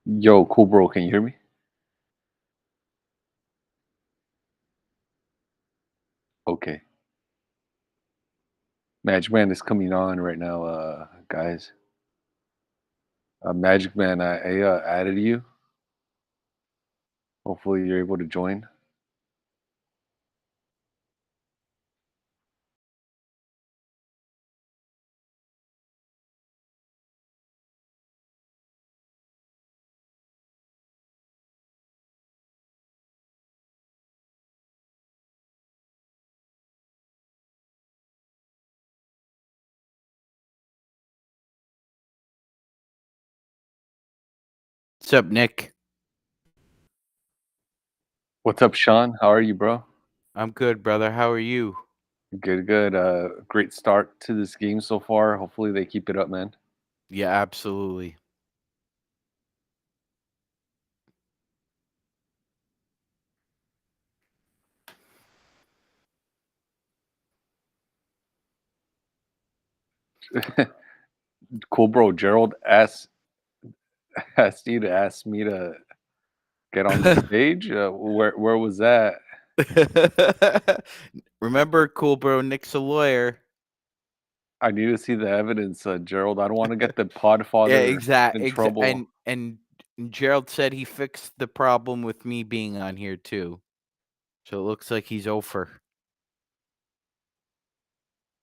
Yo, cool bro, can you hear me? Okay. Magic Man is coming on right now, guys. Magic Man, I added you. Hopefully you're able to join. What's up, Nick? What's up, Sean? How are you, bro? I'm good, brother. How are you? Good, good. Great start to this game so far. Hopefully they keep it up, man. Yeah, absolutely. Cool bro, Gerald asked asked you to ask me to get on the stage. Where was that? Remember, cool bro, Nick's a lawyer. I need to see the evidence, Gerald. I don't want to get the Yeah, podfather in exact. trouble. And Gerald said he fixed the problem with me being on here too. So it looks like he's over.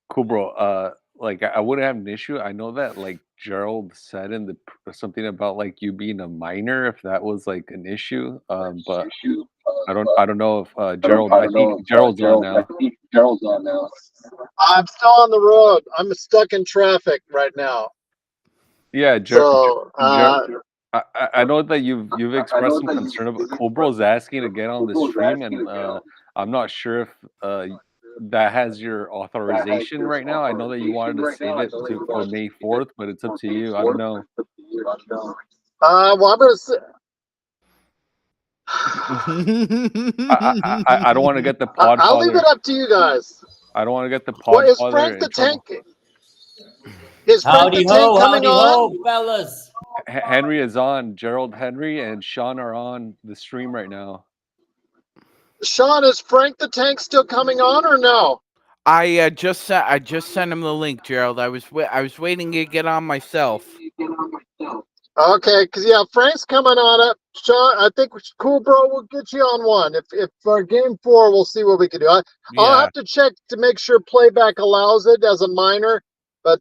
Cool, bro. Like I wouldn't have an issue. I know that like Gerald said in something about like you being a minor, if that was like an issue. But I don't know if Gerald. I think Gerald's on now. I'm still on the road. I'm stuck in traffic right now. Yeah, So, I know that you've expressed some concern about Cool Bro's asking to get on the stream, and I'm not sure if that has your authorization right now. I know that you wanted to save it to for May 4th, but it's up to you. I don't know. well, I'm gonna say, I don't want to get the I'll leave Podfather. it up to you guys. I don't want to get the Well, Podfather in trouble. Is Frank the Tank coming Howdy on? ho, fellas. Henry is on. Gerald Henry and Sean are on the stream right now. Sean, is Frank the Tank still coming on or no? I just sent him the link, Gerald. I was waiting to get on myself. Okay, because yeah, Frank's coming on up. Sean, I think Cool Bro will get you on one. If for game 4, we'll see what we can do. I'll Yeah. have to check to make sure playback allows it as a minor, but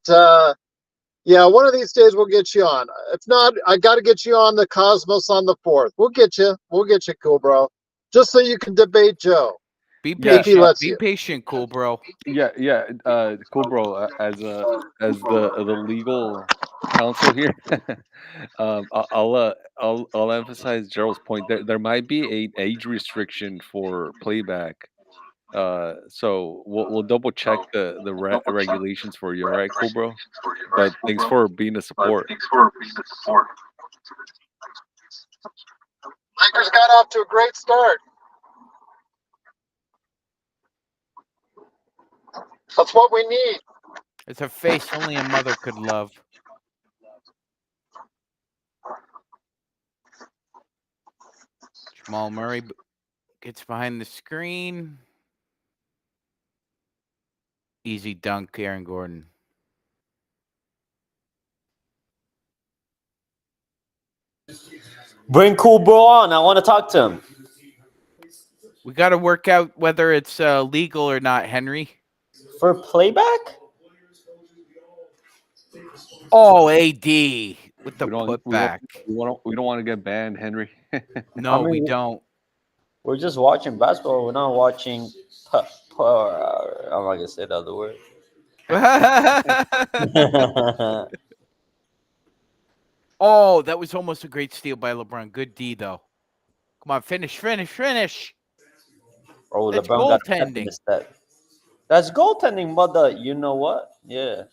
yeah, one of these days we'll get you on. If not, I got to get you on the Cosmos on the 4th. We'll get you. We'll get you, Cool Bro, just so you can debate Joe Be Yeah, if he patient. lets Be you. patient, cool bro. yeah. Cool, bro. As the legal counsel here, I'll emphasize Gerald's point. There might be a age restriction for playback. So we'll double check the regulations for you. All right, cool, bro. But thanks for being a support. Lakers got off to a great start. That's what we need. It's a face only a mother could love. Jamal Murray gets behind the screen. Easy dunk, Aaron Gordon. Bring Cool Bro on. I want to talk to him. We got to work out whether it's legal or not, Henry. For playback? Oh, AD with the We don't we don't putback. we don't want to get banned, Henry. No, we mean, don't. we're just watching basketball. We're not watching. I'm not going to say the other word. Oh, that was almost a great steal by LeBron. Good D, though. Come on, finish. Oh, That's LeBron got a step in goaltending. the step. That's goaltending, mother. You know what? Yeah.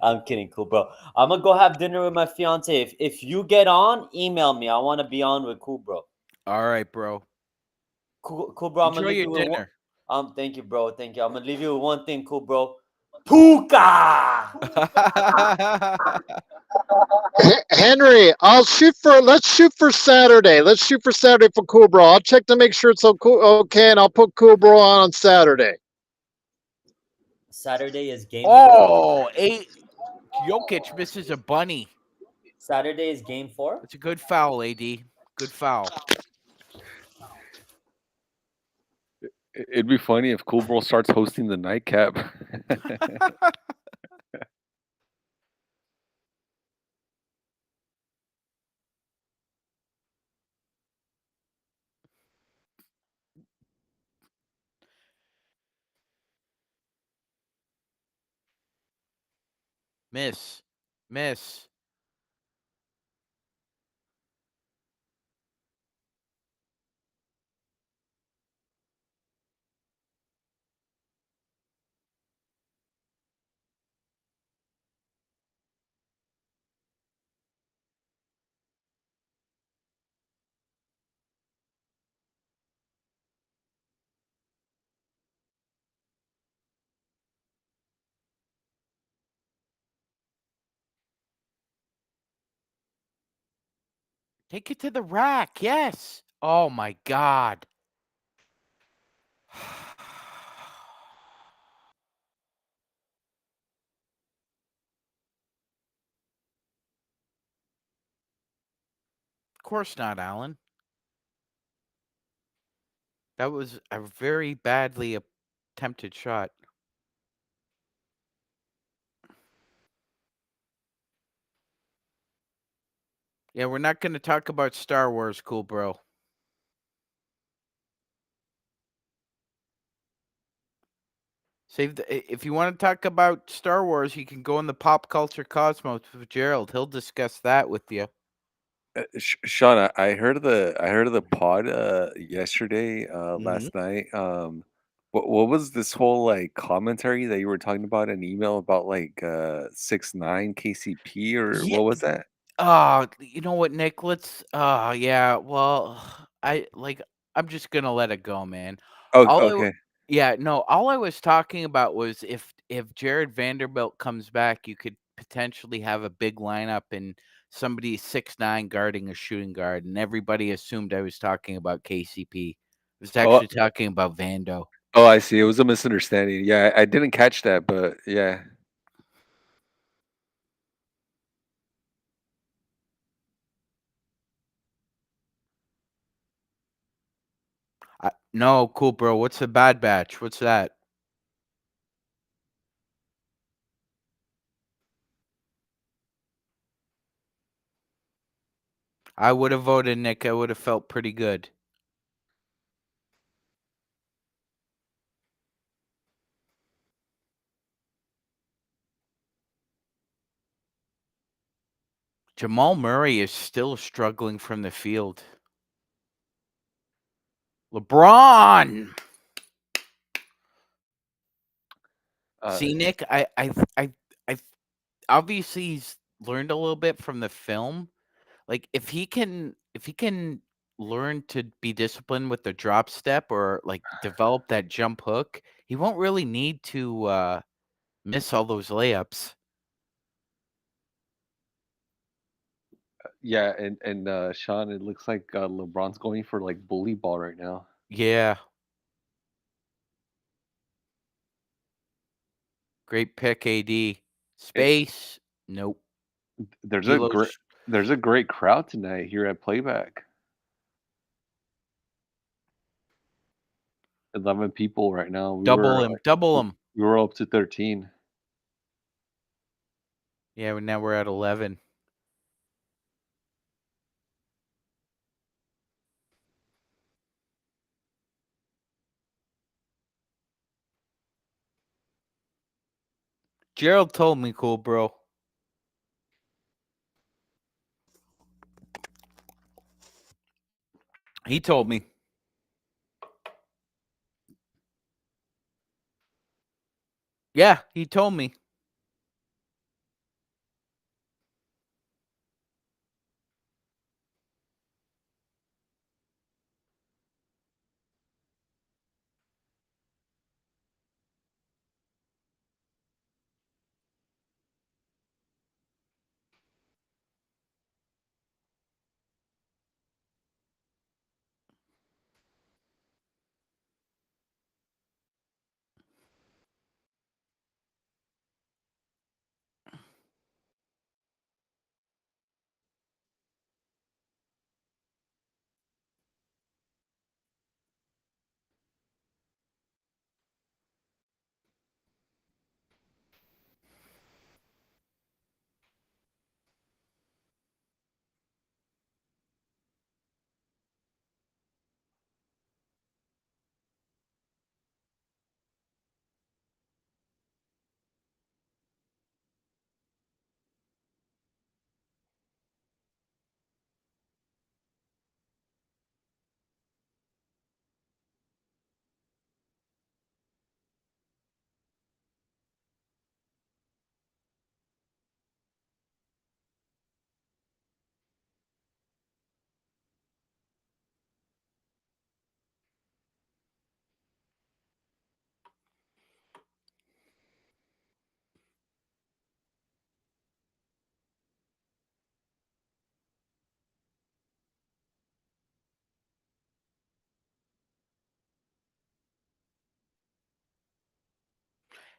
I'm kidding, Cool Bro. I'm going to go have dinner with my fiance. If you get on, email me. I want to be on with Cool Bro. All right, bro. Cool Bro. I'm going to Enjoy leave your you with one. dinner. Thank you, bro. Thank you. I'm gonna leave you with one thing, Cool Bro. Puka. Henry, let's shoot for Saturday. Let's shoot for Saturday for Cool Bro. I'll check to make sure it's okay, and I'll put Cool Bro on Saturday. Saturday is game 4. Oh, Jokic misses a bunny. Saturday is game 4. It's a good foul, AD. Good foul. It'd be funny if Cool Bro starts hosting the nightcap. Miss. Take it to the rack. Yes. Oh my God. Of course not, Alan. That was a very badly attempted shot. Yeah, we're not going to talk about Star Wars, Cool Bro. If you want to talk about Star Wars, you can go in the pop culture cosmos with Gerald. He'll discuss that with you. Sean, I heard of the pod yesterday, last night. What was this whole like commentary that you were talking about in email about like 6ix9ine KCP or Yeah. what was that? You know what, Nick? Yeah. Well, I'm just gonna let it go, man. Oh, All okay. all I was talking about was if Jared Vanderbilt comes back, you could potentially have a big lineup and somebody 6'9" guarding a shooting guard, and everybody assumed I was talking about KCP. I was actually talking about Vando. Oh, I see. It was a misunderstanding. Yeah, I didn't catch that, but yeah. No, cool, bro. What's the Bad Batch? What's that? I would have voted Nick. I would have felt pretty good. Jamal Murray is still struggling from the field. LeBron. See, Nick, I obviously he's learned a little bit from the film. Like if he can learn to be disciplined with the drop step or like develop that jump hook, he won't really need to miss all those layups. Yeah, and Sean, it looks like LeBron's going for like bully ball right now. Yeah. Great pick, AD. Space. Nope. There's D'Lo's a great crowd tonight here at Playback. 11 people right now. double him. We were up to 13. Yeah, now we're at 11. Gerald told me, cool, bro. He told me. Yeah, he told me.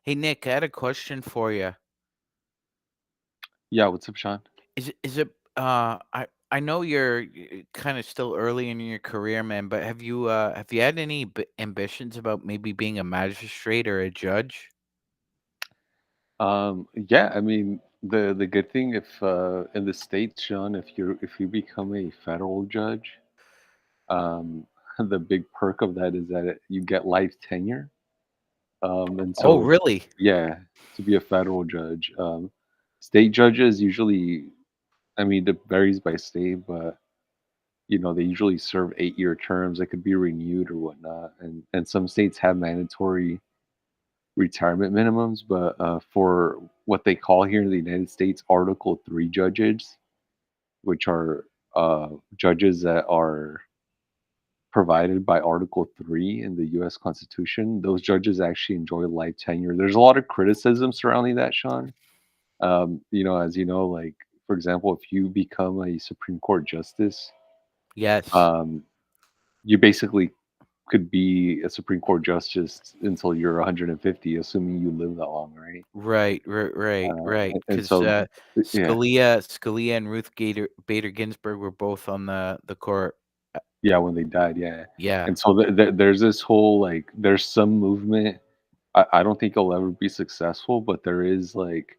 Hey Nick, I had a question for you. Yeah, what's up, Sean? Is it I know you're kind of still early in your career, man, but have you had any ambitions about maybe being a magistrate or a judge? Yeah, I mean, the good thing if in the States, Sean, if you become a federal judge, um, the big perk of that is that you get life tenure. And Oh, so, really? yeah, to be a federal judge, state judges usually, I mean, it varies by state, but they usually serve 8-year terms that could be renewed or whatnot. And some states have mandatory retirement minimums, but for what they call here in the United States Article 3 judges, which are judges that are provided by Article 3 in the US Constitution, those judges actually enjoy life tenure. There's a lot of criticism surrounding that, Sean. As you know, like, for example, if you become a Supreme Court justice, Yes. um, you basically could be a Supreme Court justice until you're 150, assuming you live that long, right? Right, right, right, right. And Because so, yeah, Scalia and Ruth Bader Ginsburg were both on the court. Uh, yeah, when they died, yeah. Yeah, And so there's this whole like, there's some movement. I don't think it'll ever be successful, but there is like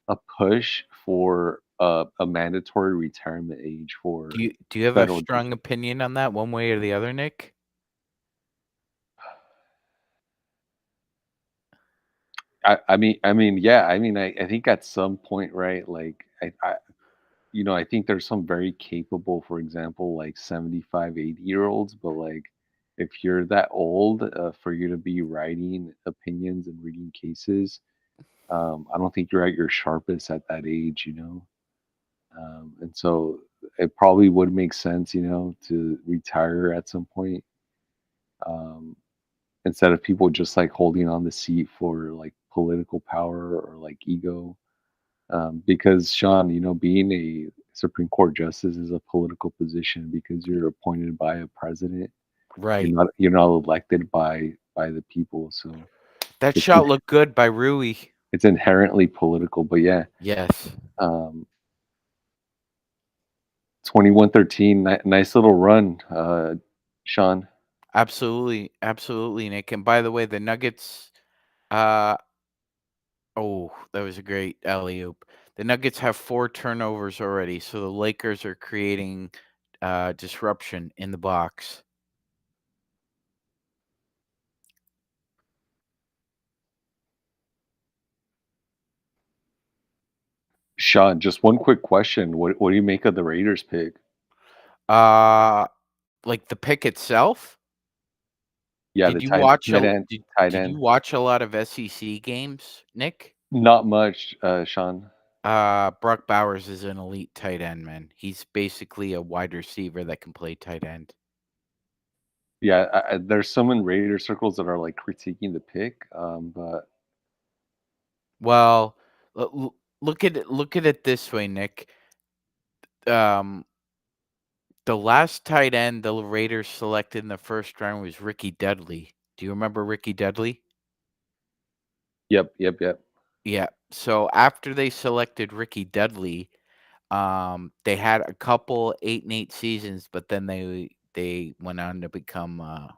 a push for a mandatory retirement age for do you have a federal strong judges. opinion on that, one way or the other, Nick? Yeah, I think at some point, right? Like, I think there's some very capable, for example, like 75, 80-year olds, but like, if you're that old, for you to be writing opinions and reading cases, I don't think you're at your sharpest at that age. And so it probably would make sense, to retire at some point, um, instead of people just like holding on the seat for like political power or like ego. Because Sean, being a Supreme Court justice is a political position because you're appointed by a president. Right. You're not elected by the people, so That it's shot looked good by Rui. it's inherently political. But yeah, Yes. um, 21-13, nice little run, Sean. Absolutely, absolutely, Nick. And by the way, the Nuggets, uh, oh, that was a great alley-oop. The Nuggets have 4 turnovers already, so the Lakers are creating disruption in the box. Sean, just one quick question. What do you make of the Raiders pick? Uh, like the pick itself? Yeah, Did the you tight watch tight a end, did, tight did you end. watch a lot of SEC games, Nick? Not much, Sean. Brock Bowers is an elite tight end, man. He's basically a wide receiver that can play tight end. Yeah, there's some in Raider circles that are like critiquing the pick, but Well, look at it this way, Nick. Um, the last tight end the Raiders selected in the first round was Ricky Dudley. Do you remember Ricky Dudley? yep, yep, yep. Yeah. So after they selected Ricky Dudley, they had a couple 8-8 seasons, but then they went on to become a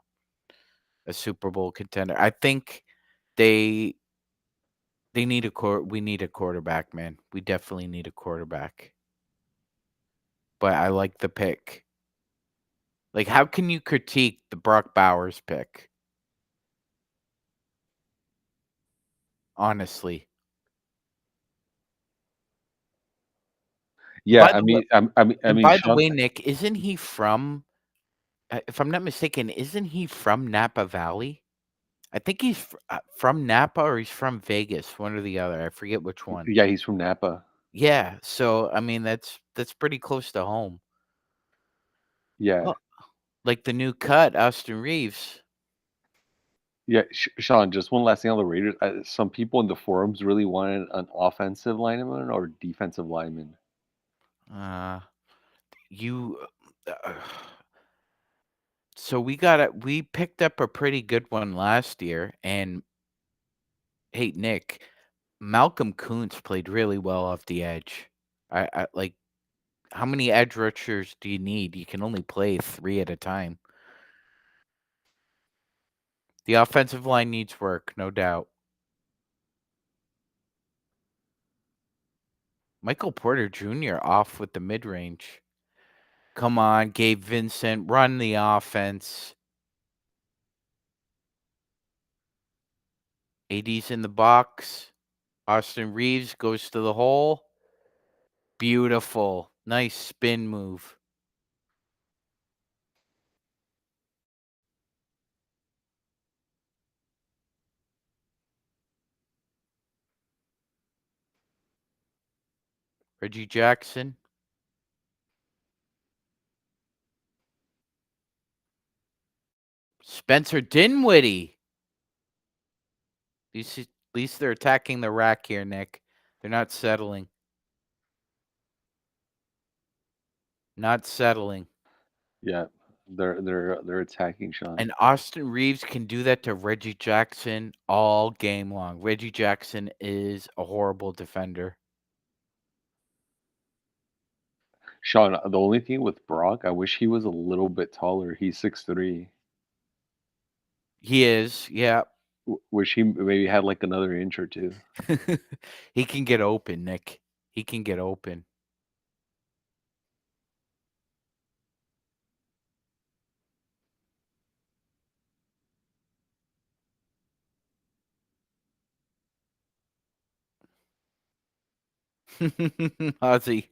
Super Bowl contender. I think they they need we need a quarterback, man. We definitely need a quarterback. But I like the pick. Like, how can you critique the Brock Bowers pick? Honestly. Yeah, By the way, I mean, Sean. Nick, isn't he from if I'm not mistaken, isn't he from Napa Valley? I think he's from Napa or he's from Vegas, one or the other. I forget which one. Yeah, he's from Napa. Yeah, so I mean that's pretty close to home. Yeah, Well, like the new cut, Austin Reeves. yeah, Sean. Just one last thing on the Raiders. Some people in the forums really wanted an offensive lineman or defensive lineman. Uh you uh, so we picked up a pretty good one last year, and Hey, Nick, Malcolm Kuntz played really well off the edge. I like, how many edge rushers do you need? You can only play 3 at a time. The offensive line needs work, no doubt. Michael Porter Jr. off with the mid-range. Come on, Gabe Vincent, run the offense. AD's in the box. Austin Reeves goes to the hole. Beautiful. Nice spin move. Reggie Jackson. Spencer Dinwiddie. At least they're attacking the rack here, Nick. They're not settling. Not settling. Yeah, they're attacking Sean. And Austin Reeves can do that to Reggie Jackson all game long. Reggie Jackson is a horrible defender. Sean, the only thing with Brock, I wish he was a little bit taller. He's 6'3". He is, yeah. Wish he maybe had like another inch or two. He can get open, Nick. He can get open. Ozzy.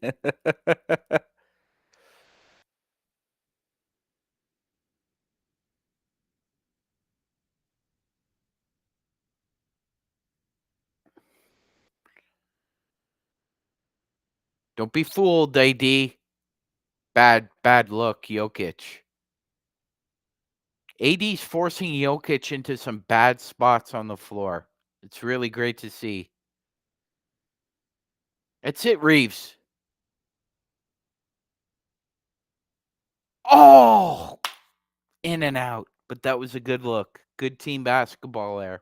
Don't be fooled, AD. Bad look, Jokic. AD's forcing Jokic into some bad spots on the floor. It's really great to see. That's it, Reeves. Oh! In and out. But that was a good look. Good team basketball there.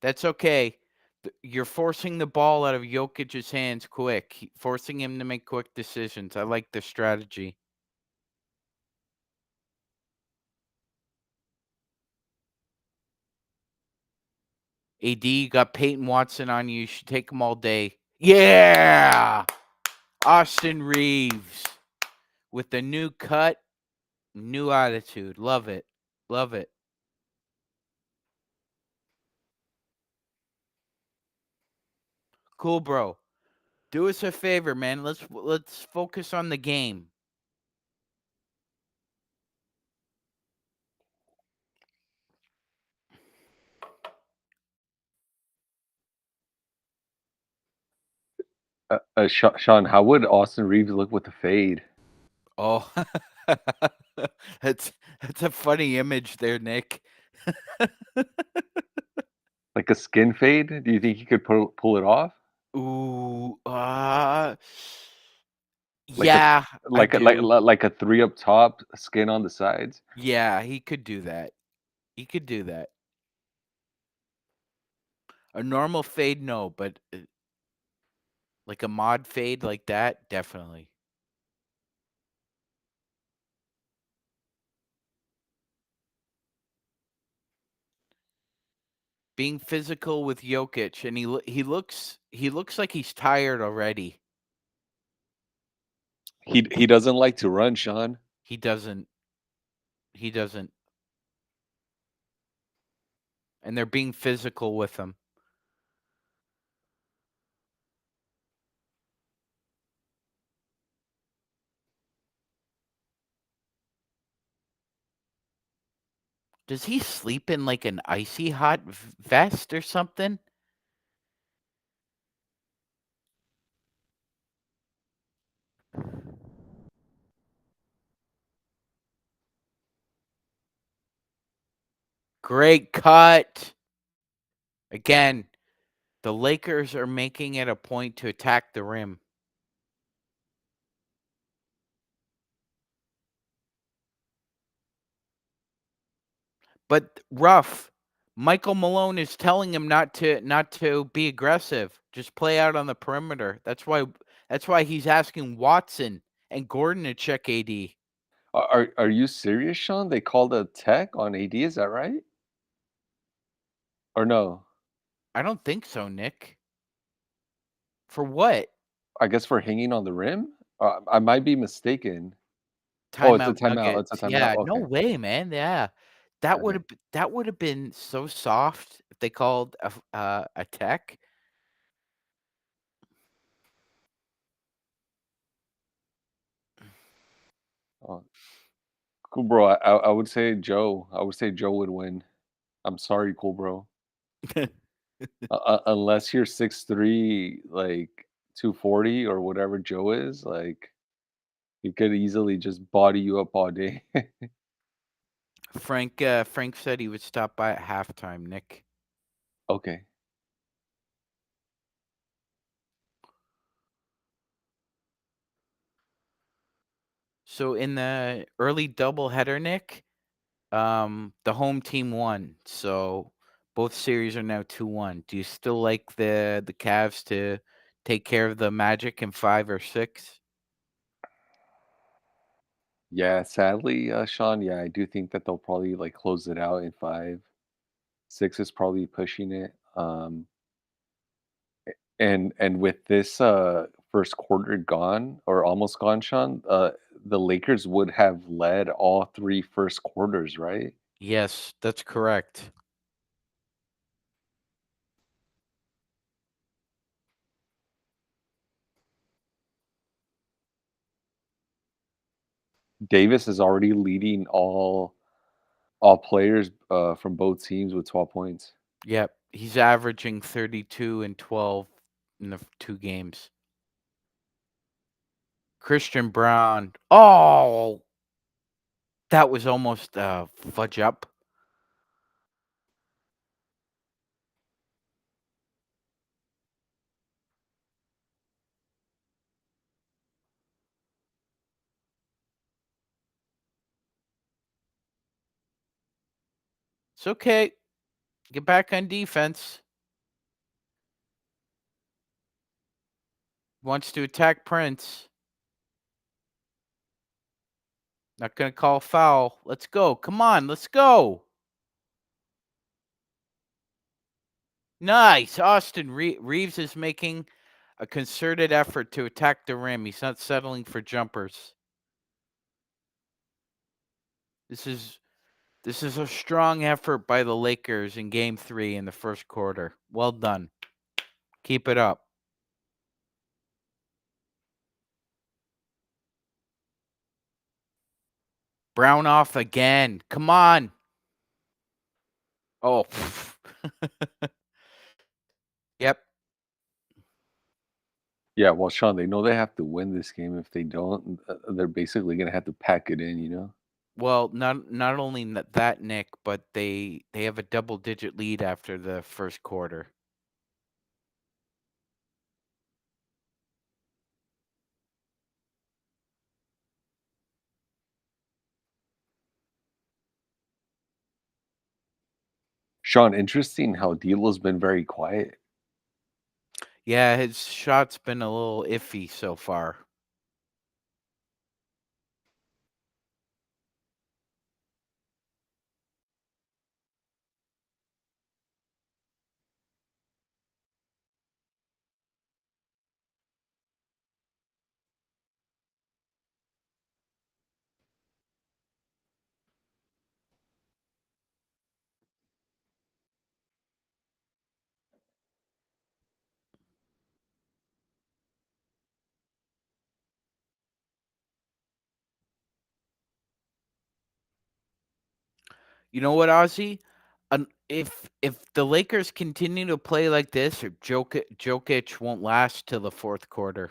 That's okay. You're forcing the ball out of Jokic's hands quick. Forcing him to make quick decisions. I like the strategy. AD, you got Peyton Watson on you. You should take him all day. Yeah! Austin Reeves with the new cut, new attitude. Love it. Love it. Cool, bro. Do us a favor, man. Let's focus on the game. Sean, how would Austin Reeves look with the fade? Oh, that's a funny image there, Nick. Like a skin fade? Do you think he could pull it off? Ooh, Like yeah, like I do. like a 3 up top, skin on the sides? Yeah, he could do that. He could do that. A normal fade, no, but like a mod fade like that, definitely. Being physical with Jokic, and he looks like he's tired already. He doesn't like to run, Sean. He doesn't. He doesn't. And they're being physical with him. Does he sleep in like an icy hot vest or something? Great cut. Again, The Lakers are making it a point to attack the rim. But Ruff, Michael Malone is telling him not to be aggressive. Just play out on the perimeter. That's why he's asking Watson and Gordon to check AD. Are you serious, Sean? They called a tech on AD, is that right? Or no? I don't think so, Nick. For what? I guess for hanging on the rim? I might be mistaken. Oh, it's a Timeout timeout. It's a Nuggets. timeout. Yeah, no Okay. way, man. Yeah. Okay. That would have been so soft if they called a tech. Oh, cool, bro. I would say Joe. I would say Joe would win. I'm sorry, cool, bro. Unless you're 6'3", like 240 or whatever Joe is, like he could easily just body you up all day. Frank said he would stop by at halftime, Nick. Okay. So in the early doubleheader, Nick, the home team won. So both series are now 2-1. Do you still like the Cavs to take care of the Magic in 5 or 6? Yeah, sadly, Sean, yeah, I do think that they'll probably like close it out in 5. 6 is probably pushing it. And with this first quarter gone or almost gone, Sean, the Lakers would have led all 3 first quarters, right? Yes, that's correct. Davis is already leading all players from both teams with 12 points. Yep, he's averaging 32 and 12 in the 2 games. Christian Brown. Oh, that was almost fudge up. It's okay. Get back on defense. Wants to attack Prince. Not going to call foul. Let's go. Come on, let's go. Nice. Austin Reeves is making a concerted effort to attack the rim. He's not settling for jumpers. This is a strong effort by the Lakers in game 3 in the first quarter. Well done. Keep it up. Brown off again. Come on. Oh. Yep. Yeah, well, Sean, they know they have to win this game. If they don't, they're basically gonna have to pack it in, you know? Well, not only that, Nick, but they have a double-digit lead after the first quarter. Sean, interesting how D'Lo's been very quiet. Yeah, his shot's been a little iffy so far. You know what, Ozzy? If the Lakers continue to play like this, or Jokic won't last till the fourth quarter.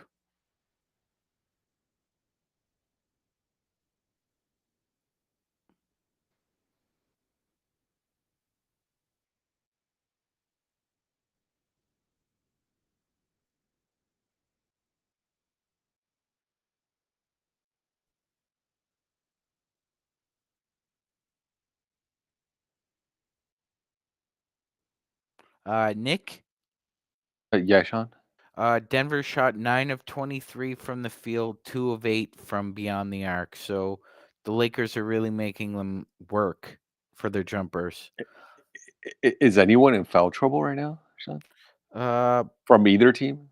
Nick. Yeah, Sean. Denver shot 9 of 23 from the field, 2 of 8 from beyond the arc. So the Lakers are really making them work for their jumpers. Is anyone in foul trouble right now, Sean? Uh, From either team?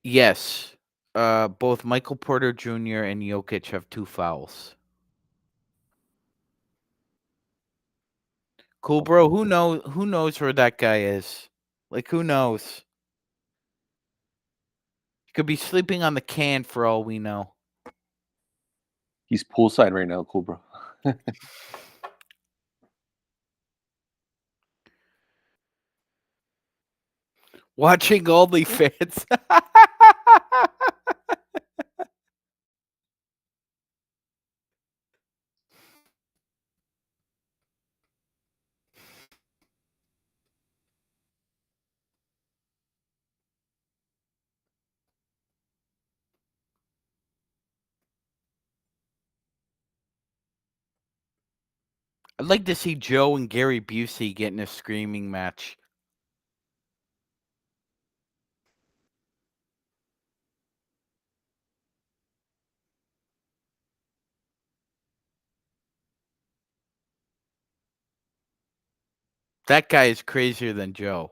yes. Both Michael Porter Jr. and Jokic have 2 fouls. Cool, bro. Who knows where that guy is? Like, who knows? He could be sleeping on the can for all we know. He's poolside right now, cool, bro. Watching OnlyFans. I'd like to see Joe and Gary Busey get in a screaming match. That guy is crazier than Joe.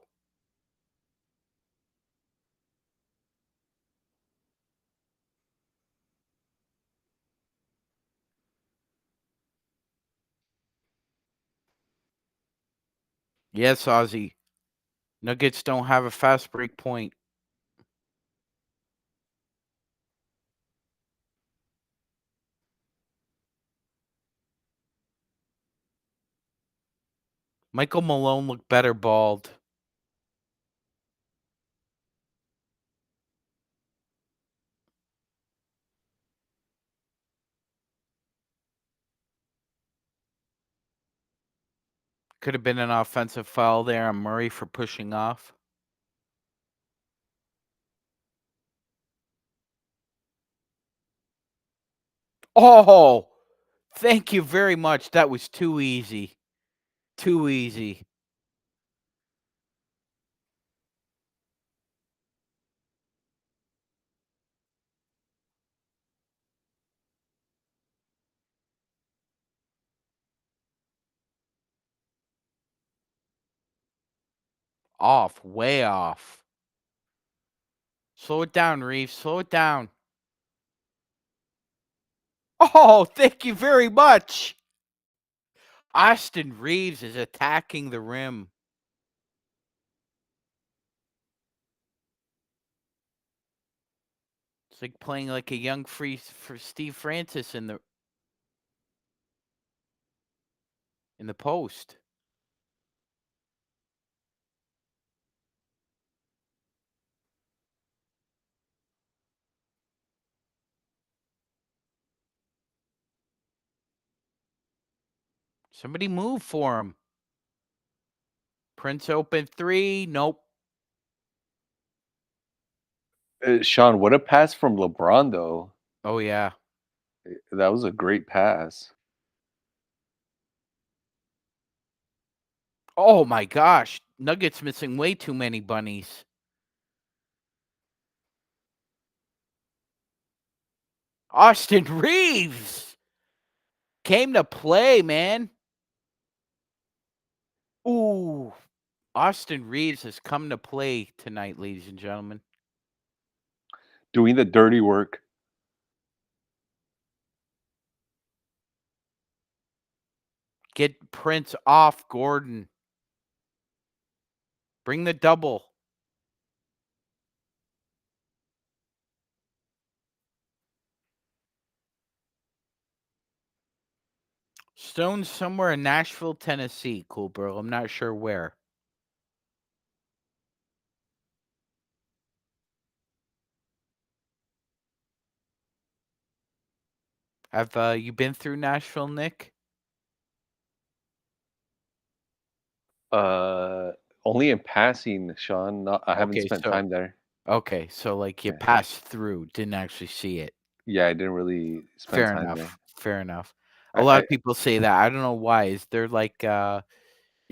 Yes, Ozzy. Nuggets don't have a fast break point. Michael Malone looked better bald. Could have been an offensive foul there on Murray for pushing off. Oh, thank you very much. That was too easy. Too easy. Off. Way off. Slow it down, Reeves. Slow it down. Oh, thank you very much. Austin Reeves is attacking the rim. It's like playing like a young free for Steve Francis in the post. Somebody move for him. Prince open 3. Nope. Sean, what a pass from LeBron, though. Oh, yeah. That was a great pass. Oh, my gosh. Nuggets missing way too many bunnies. Austin Reeves came to play, man. Ooh. Austin Reeves has come to play tonight, ladies and gentlemen. Doing the dirty work. Get Prince off Gordon. Bring the double. Stone's somewhere in Nashville, Tennessee, cool, bro. I'm not sure where. Have you been through Nashville, Nick? Only in passing, Sean. I haven't Okay, spent so time there. okay, so like you Yeah. passed through, didn't actually see it. Yeah, I didn't really spend Fair time enough. there. Fair enough. A lot I of people say that. I don't know why. Is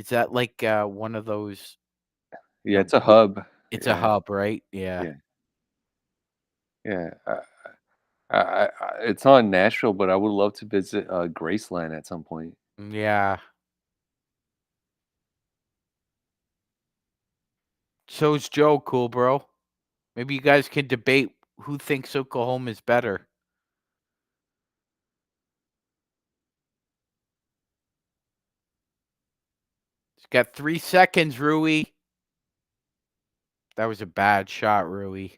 Is that like one of those? Yeah, it's a hub. It's a Yeah, hub, right? Yeah. yeah, yeah. It's not in Nashville, but I would love to visit Graceland at some point. Yeah. So's Joe, cool bro. Maybe you guys can debate who thinks Oklahoma is better. He's got 3 seconds, Rui. That was a bad shot, Rui.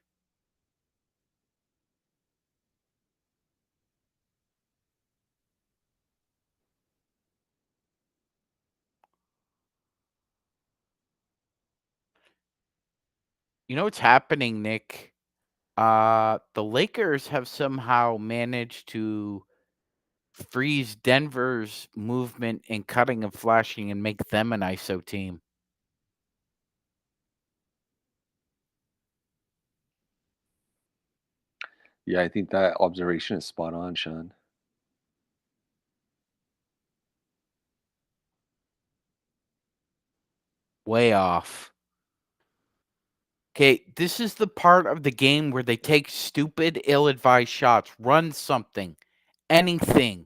You know what's happening, Nick? The Lakers have somehow managed to freeze Denver's movement and cutting and flashing and make them an ISO team. Yeah, I think that observation is spot on, Sean. Way off. Okay, this is the part of the game where they take stupid, ill-advised shots. Run something. Anything.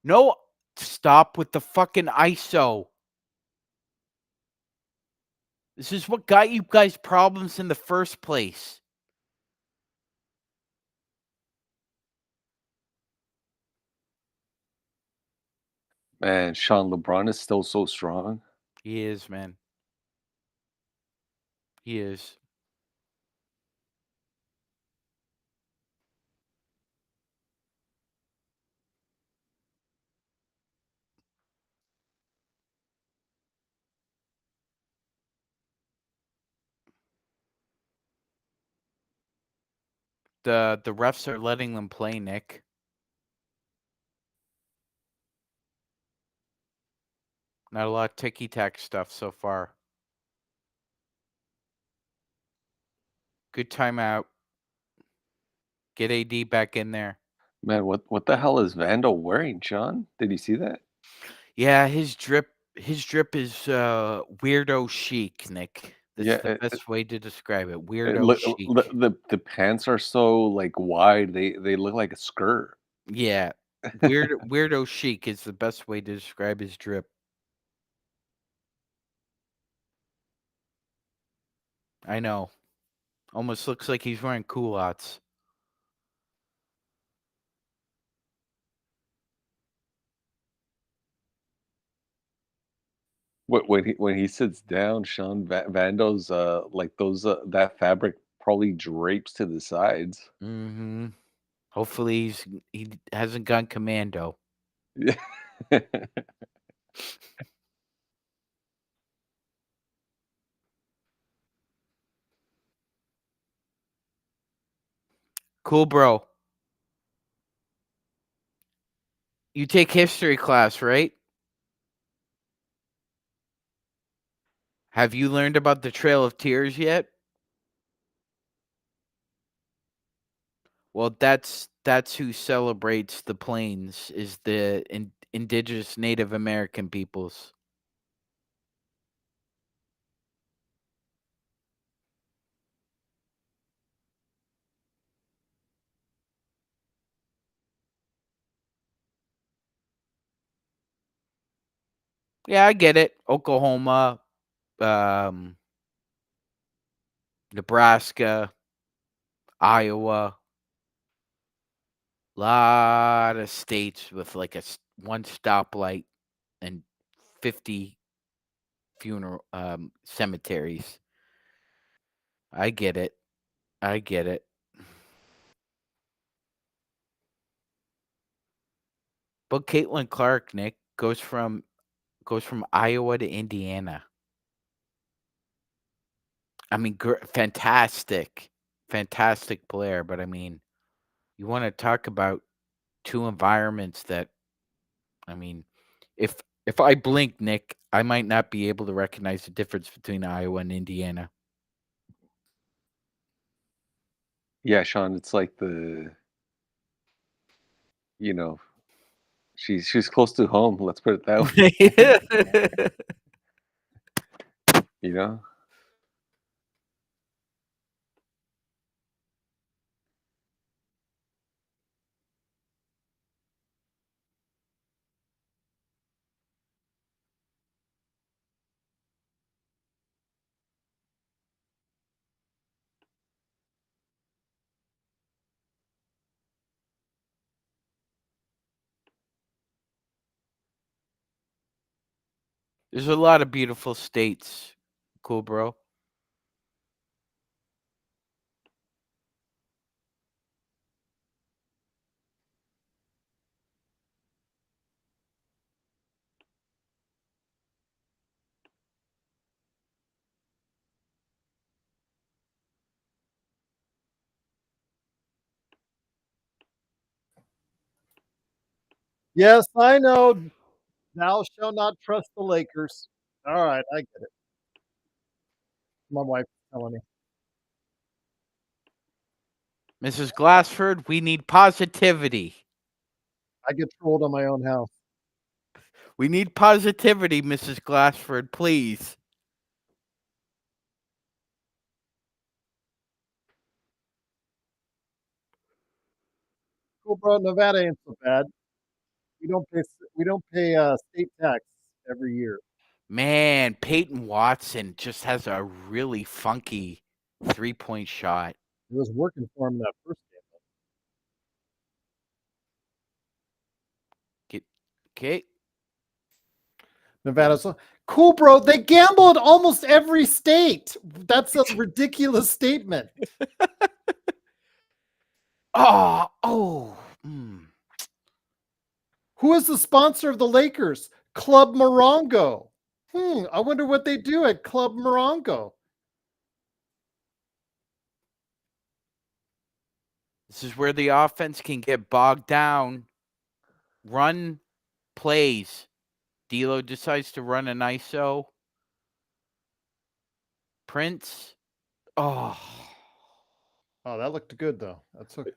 No, stop with the fucking ISO. This is what got you guys problems in the first place. Man, Sean, LeBron is still so strong. He is, man. He is. The refs are letting them play, Nick. Not a lot of ticky-tack stuff so far. Good timeout. Get AD back in there. Man, what the hell is Vandal wearing, Sean? Did you see that? Yeah, his drip is weirdo chic, Nick. That's Yeah, the best way to describe it. it Weirdo look chic. the pants are so like wide. They look like a skirt. Yeah. Weirdo chic is the best way to describe his drip. I know. Almost looks like he's wearing culottes. When he sits down, Sean Vando's like those that fabric probably drapes to the sides. Mm-hmm. Hopefully he hasn't gone commando. Yeah. Cool, bro. You take history class, right? Have you learned about the Trail of Tears yet? Well, that's who celebrates the plains is the indigenous Native American peoples. Yeah, I get it. Oklahoma, Nebraska, Iowa, lot of states with like one stoplight and 50 funeral cemeteries. I get it. I get it. But Caitlin Clark, Nick, goes from Iowa to Indiana. I mean, fantastic player. But I mean, you want to talk about two environments that, I mean, if I blink, Nick, I might not be able to recognize the difference between Iowa and Indiana. Yeah, Sean, it's like the you know, She's close to home. Let's put it that way. You know. There's a lot of beautiful states. Cool, bro. Yes, I know. Thou shalt not trust the Lakers. All right, I get it. My wife telling me. Mrs. Glassford, we need positivity. I get trolled on my own house. We need positivity, Mrs. Glassford, please. Cool, bro. Nevada ain't so bad. We don't pay state tax every year. Man, Peyton Watson just has a really funky 3-point shot. It was working for him that first game. Okay. Nevada's cool, bro. They gamble in almost every state. That's a ridiculous statement. Oh. Who is the sponsor of the Lakers? Club Morongo. I wonder what they do at Club Morongo. This is where the offense can get bogged down. Run plays. D'Lo decides to run an ISO. Prince. Oh, that looked good though. That's okay.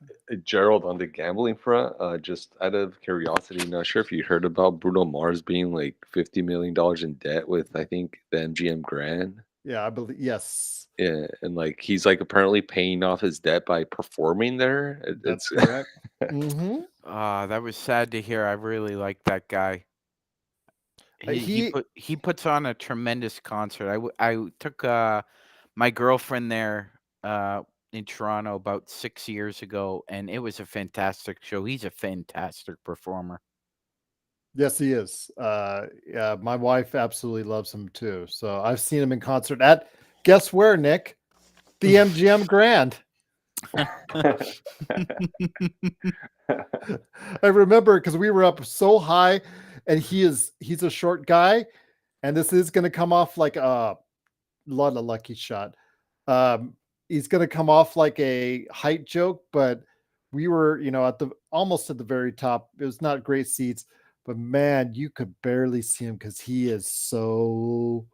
Gerald, on the gambling front, just out of curiosity, not sure if you heard about Bruno Mars being like $50 million in debt with, I think, the MGM Grand. Yeah, I believe. Yes, Yeah, and like he's like apparently paying off his debt by performing there. that's It's correct. Mm-hmm. that was sad to hear. I really like that guy. He puts on a tremendous concert. I took my girlfriend there in Toronto about 6 years ago, and it was a fantastic show. He's a fantastic performer. Yes, he is. Yeah, my wife absolutely loves him too. So I've seen him in concert at, guess where, Nick? The MGM Grand. I remember because we were up so high, and he's a short guy, and this is going to come off like a lot of lucky shot. He's going to come off like a height joke, but we were, at the almost at the very top. It was not great seats, but man, you could barely see him because he is so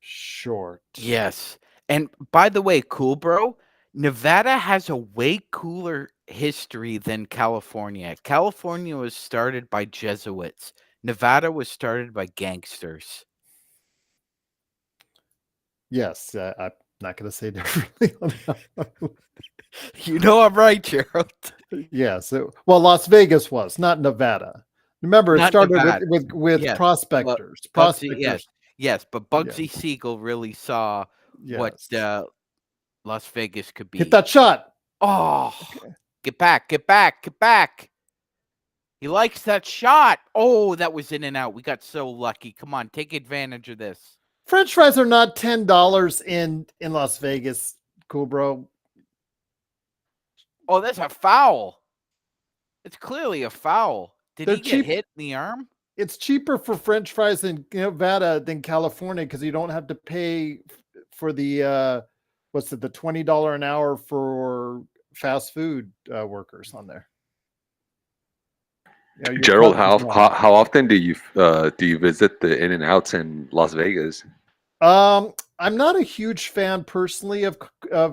short. Yes. And by the way, cool, bro, Nevada has a way cooler history than California. California was started by Jesuits. Nevada was started by gangsters. Yes, I'm not going to say differently on that. You know I'm right, Gerald. Yes. Well, Las Vegas was, not Nevada. Remember, it Not started Nevada. with Yes. prospectors. Well, Prospectors. Yes, but Bugsy Siegel really saw what Yes. Las Vegas could be. Hit that shot. Oh, get back. He likes that shot. Oh, that was in and out. We got so lucky. Come on, take advantage of this. French fries are not $10 in Las Vegas. Cool, bro. Oh, that's a foul. It's clearly a foul. Did They're he get cheap. hit in the arm? It's cheaper for French fries in Nevada than California because you don't have to pay for the what's it, the $20 an hour for fast food workers on there. Gerald, how often do you visit the In-N-Outs in Las Vegas? I'm not a huge fan personally of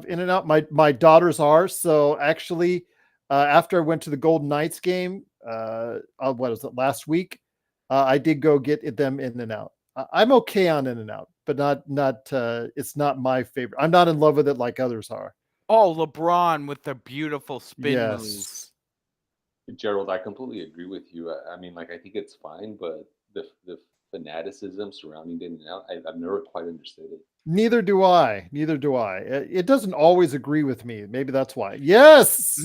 In-N-Out. My daughters are. So actually, after I went to the Golden Knights game what is it, last week, I did go get them In and Out. I'm okay on In and Out, but not it's not my favorite. I'm not in love with it like others are. Oh, LeBron with the beautiful spin move. Yes. Gerald, I completely agree with you. I mean, like, I think it's fine, but the fanaticism surrounding In and Out, I've never quite understood it. Neither do I. Neither do I. It doesn't always agree with me. Maybe that's why. Yes.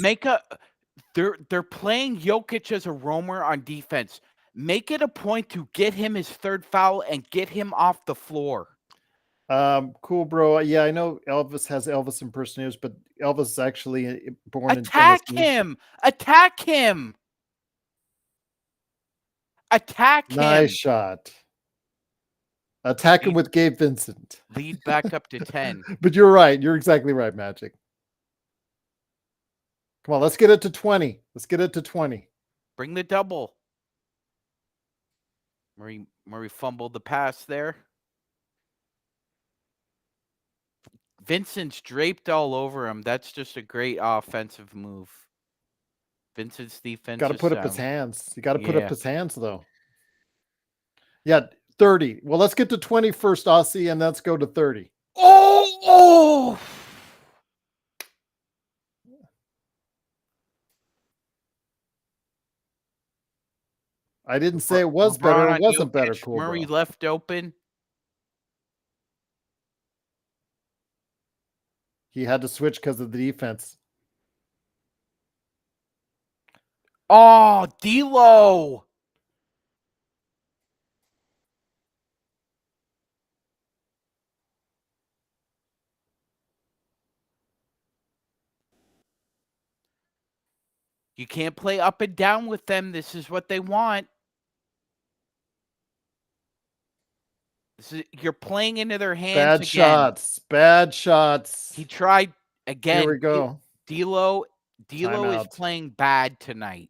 They're playing Jokic as a roamer on defense. Make it a point to get him his third foul and get him off the floor. Cool, bro. Yeah, I know Elvis has Elvis impersonators, but Elvis is actually born in Attack Tennessee. him! Attack him! Attack him! Nice shot. Attack him with Gabe Vincent. Lead back up to 10. But you're right. You're exactly right, Magic. Come on, let's get it to 20. Let's get it to 20. Bring the double. Murray fumbled the pass there. Vincent's draped all over him. That's just a great offensive move. Vincent's defense. Got to put up his hands. You got to put up his hands, though. Yeah, 30. Well, let's get to 20 first, Aussie, and let's go to 30. Oh! I didn't say it was better. It wasn't better. Cool, Murray left open. He had to switch because of the defense. Oh, D'Lo. You can't play up and down with them. This is what they want. You're playing into their hands Bad again. shots. Bad shots. He tried again. Here we go. D'Lo is playing bad tonight.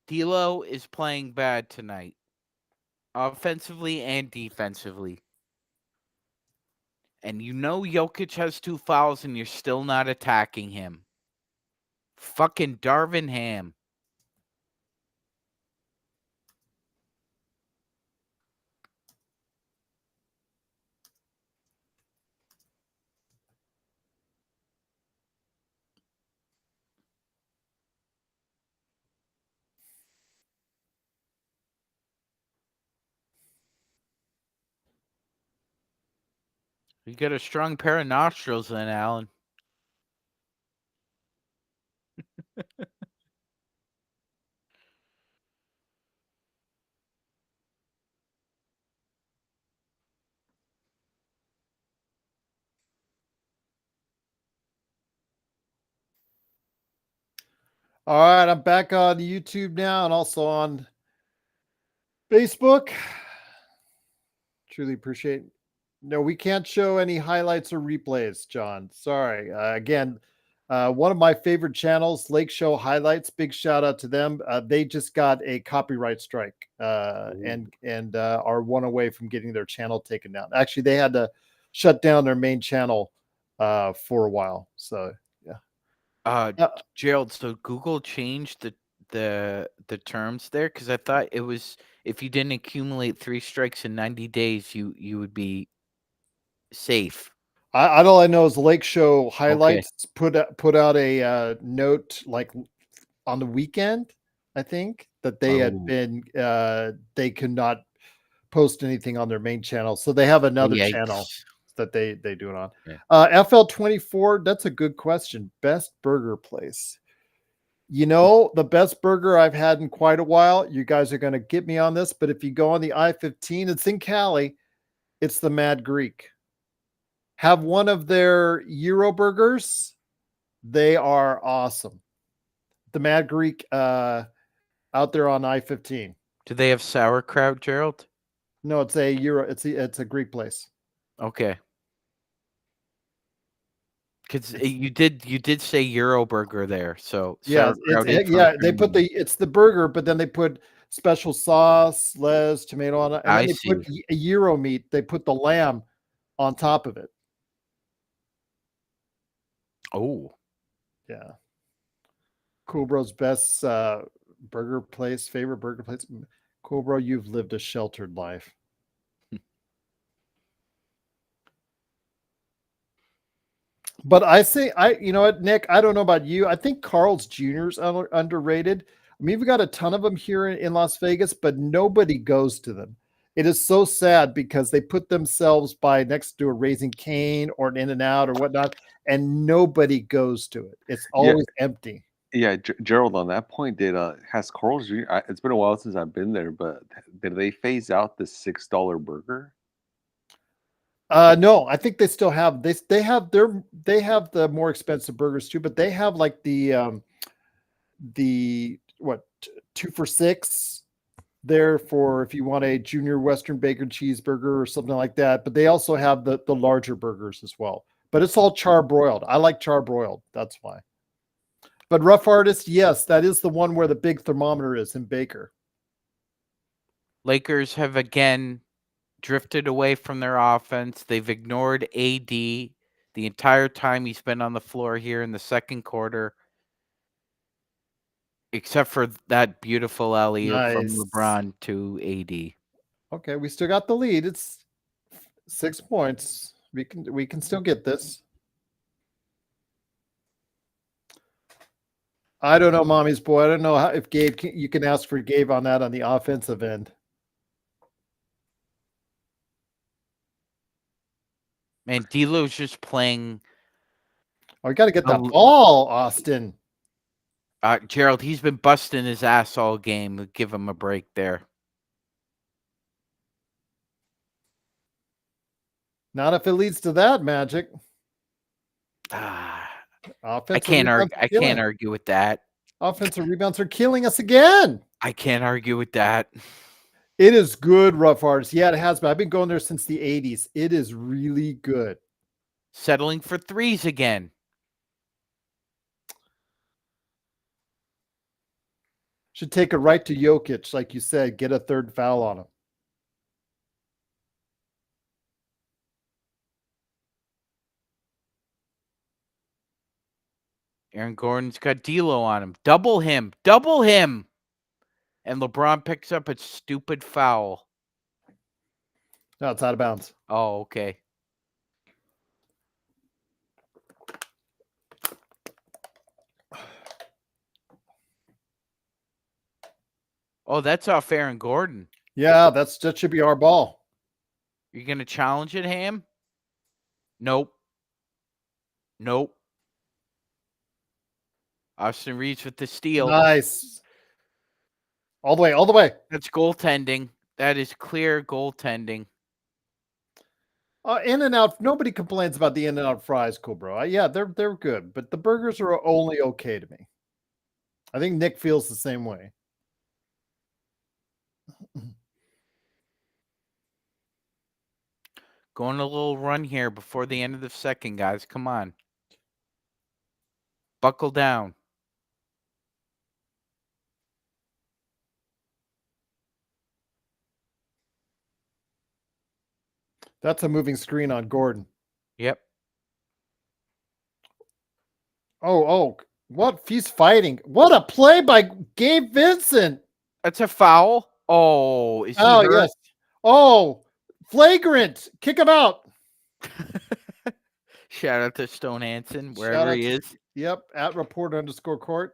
D'Lo is playing bad tonight, offensively and defensively. And you know Jokic has 2 fouls and you're still not attacking him. Fucking Darvin Ham. You got a strong pair of nostrils then, Alan. All right, I'm back on YouTube now and also on Facebook. Truly appreciate it. No, we can't show any highlights or replays, John. Sorry. Again, one of my favorite channels, Lake Show Highlights. Big shout out to them. They just got a copyright strike and are one away from getting their channel taken down. Actually, they had to shut down their main channel for a while. So Gerald, so Google changed the terms there, because I thought it was if you didn't accumulate 3 strikes in 90 days, you would be safe. All I know is Lake Show Highlights put out a note like on the weekend, I think, that they had been they could not post anything on their main channel, so they have another channel that they do it on. FL24, that's a good question. Best burger place. You know, the best burger I've had in quite a while, you guys are going to get me on this, but if you go on the I-15, it's in Cali, it's the Mad Greek. Have one of their Euro burgers. They are awesome. The Mad Greek out there on I-15. Do they have sauerkraut, Gerald? No, it's a Euro. It's a Greek place. Okay. Because you did say Euro burger there, so yeah, they put it's the burger, but then they put special sauce, lettuce, tomato on it, and then they put a Euro meat. They put the lamb on top of it. Oh, yeah. Cool Bro's best burger place, favorite burger place. Cool Bro, you've lived a sheltered life. But I say, you know what, Nick, I don't know about you. I think Carl's Jr. is underrated. I mean, we've got a ton of them here in Las Vegas, but nobody goes to them. It is so sad because they put themselves by next to a Raising Cane or an In-N-Out or whatnot, and nobody goes to it. It's always empty. Yeah, Gerald, on that point, has Carl's Jr. It's been a while since I've been there, but did they phase out the $6 burger? No, I think they still have they have the more expensive burgers too, but they have like the 2 for $6 there for if you want a junior Western bacon cheeseburger or something like that. But they also have the larger burgers as well. But it's all charbroiled. I like charbroiled. That's why. But Rough Artist, yes, that is the one where the big thermometer is in Baker. Lakers have again drifted away from their offense. They've ignored AD the entire time he's been on the floor here in the second quarter, except for that beautiful alley-oop from LeBron to AD. Okay, we still got the lead. It's 6 points. We can still get this. I don't know, mommy's boy. I don't know if Gabe you can ask for Gabe on that on the offensive end. Man, D'Lo's just playing. Oh, we got to get that ball, Austin. Gerald, he's been busting his ass all game. Give him a break there. Not if it leads to that, Magic. I can't argue with that. Offensive rebounds are killing us again. I can't argue with that. It is good, Rough Artist. Yeah, it has been. I've been going there since the 80s. It is really good. Settling for threes again. Should take it right to Jokic, like you said. Get a third foul on him. Aaron Gordon's got D'Lo on him. Double him. Double him. And LeBron picks up a stupid foul. No, it's out of bounds. Oh, okay. Oh, that's off Aaron Gordon. Yeah, that should be our ball. You're going to challenge it, Ham? Nope. Nope. Austin Reeves with the steal. Nice. All the way, all the way. That's goaltending. That is clear goaltending. In-N-Out. Nobody complains about the In-N-Out fries, cool, bro. Yeah, they're good, but the burgers are only okay to me. I think Nick feels the same way. Going a little run here before the end of the second, guys. Come on. Buckle down. That's a moving screen on Gordon. Yep. Oh, what? He's fighting. What a play by Gabe Vincent. That's a foul. Oh, is he hurt? Yes. Oh, flagrant. Kick him out. Shout out to Stone Hansen, wherever he is. Yep, at report_court.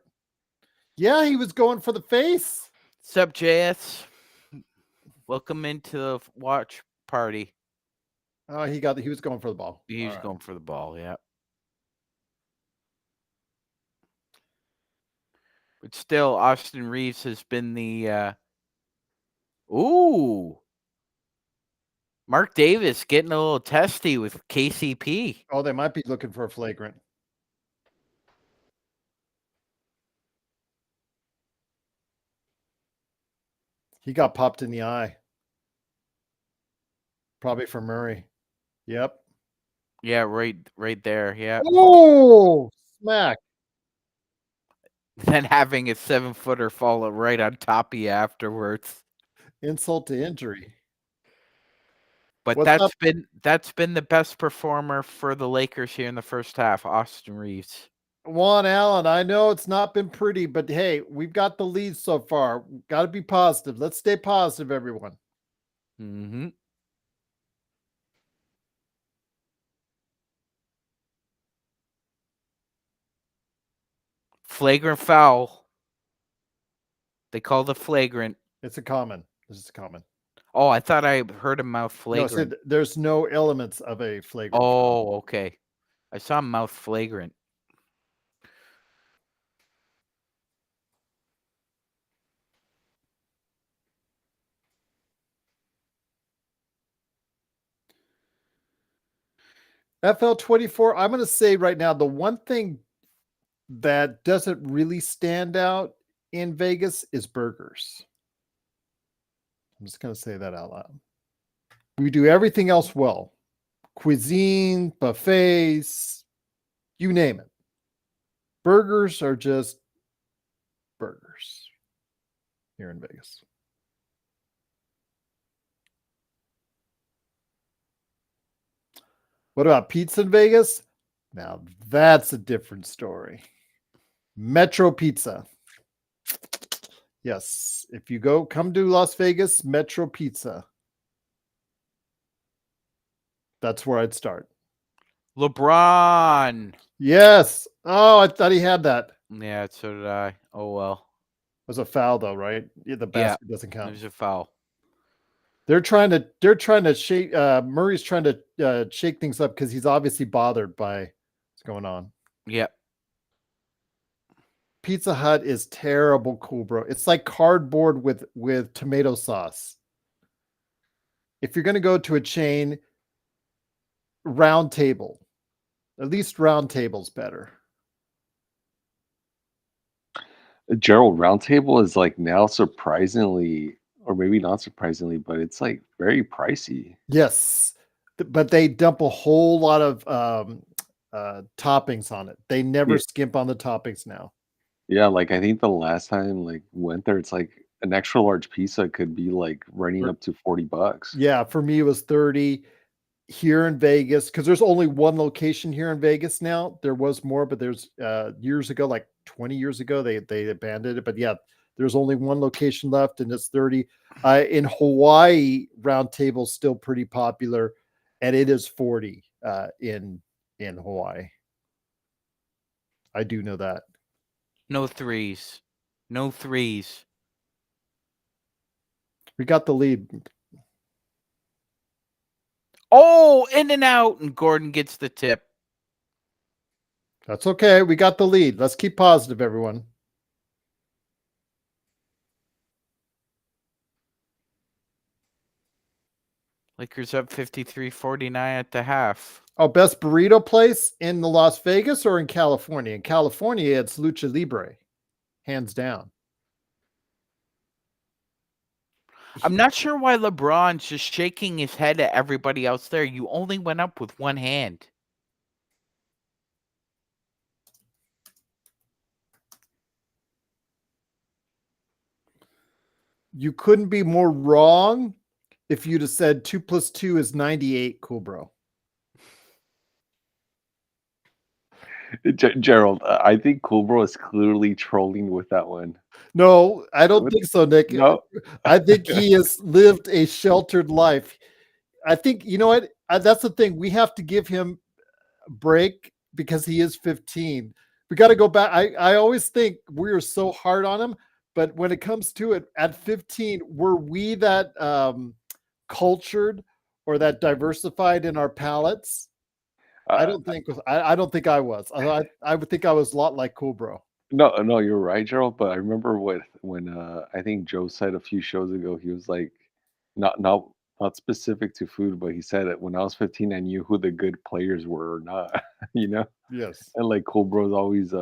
Yeah, he was going for the face. Sup, JS? Welcome into the watch party. Oh, he was going for the ball. He was going for the ball, yeah. But still, Austin Reeves has been the Mark Davis getting a little testy with KCP. Oh, they might be looking for a flagrant. He got popped in the eye. Probably for Murray. Yep. Yeah, right there. Yeah. Oh, smack. Then having a 7-footer fall right on top of you afterwards. Insult to injury. But that's been the best performer for the Lakers here in the first half, Austin Reeves. Juan Allen, I know it's not been pretty, but hey, we've got the lead so far. Got to be positive. Let's stay positive, everyone. Mm-hmm. Flagrant foul. They called it flagrant. It's a common. This is common. Oh, I thought I heard him mouth No, flagrant. there's no elements of a flagrant. Oh, okay. I saw him mouth flagrant. FL24, I'm going to say right now, the one thing that doesn't really stand out in Vegas is burgers. I'm just going to say that out loud. We do everything else well. Cuisine, buffets, you name it. Burgers are just burgers here in Vegas. What about pizza in Vegas? Now that's a different story. Metro Pizza. Yes, if you come to Las Vegas, Metro Pizza. That's where I'd start. LeBron. Yes. Oh, I thought he had that. Yeah, so did I. Oh well. It was a foul though, right? Yeah, the basket doesn't count. It was a foul. They're trying to shake. Murray's trying to shake things up because he's obviously bothered by what's going on. Yep. Pizza Hut is terrible, cool, bro. It's like cardboard with tomato sauce. If you're going to go to a chain, Round Table. At least Round Table's better. Gerald, Round Table is like now surprisingly, or maybe not surprisingly, but it's like very pricey. Yes, but they dump a whole lot of toppings on it. They never skimp on the toppings now. Yeah, like I think the last time like went there, it's like an extra large pizza could be like running up to $40. Yeah, for me it was 30 here in Vegas because there's only one location here in Vegas now. There was more, but there's years ago, like 20 years ago, they abandoned it. But yeah, there's only one location left, and it's 30. In Hawaii, Round Table's still pretty popular, and it is 40 in Hawaii. I do know that. No threes. No threes. We got the lead. Oh, in and out, and Gordon gets the tip. That's okay. We got the lead. Let's keep positive, everyone. Lakers up 53-49 at the half. Oh, best burrito place in the Las Vegas or in California? In California, it's Lucha Libre, hands down. I'm not sure why LeBron's just shaking his head at everybody else there. You only went up with one hand. You couldn't be more wrong if you'd have said 2 + 2 is 98, cool, bro. Gerald, I think Cool Bro is clearly trolling with that one. No, I don't think so, Nick. No. I think he has lived a sheltered life. I think, you know what? That's the thing. We have to give him a break because he is 15. We got to go back. I always think we are so hard on him, but when it comes to it, at 15, were we that cultured or that diversified in our palates? I don't think I was. I would think I was a lot like Cool Bro. No, you're right, Gerald. But I remember when I think Joe said a few shows ago, he was like, not specific to food, but he said that when I was 15, I knew who the good players were or not. You know? Yes. And like Cool Bro's always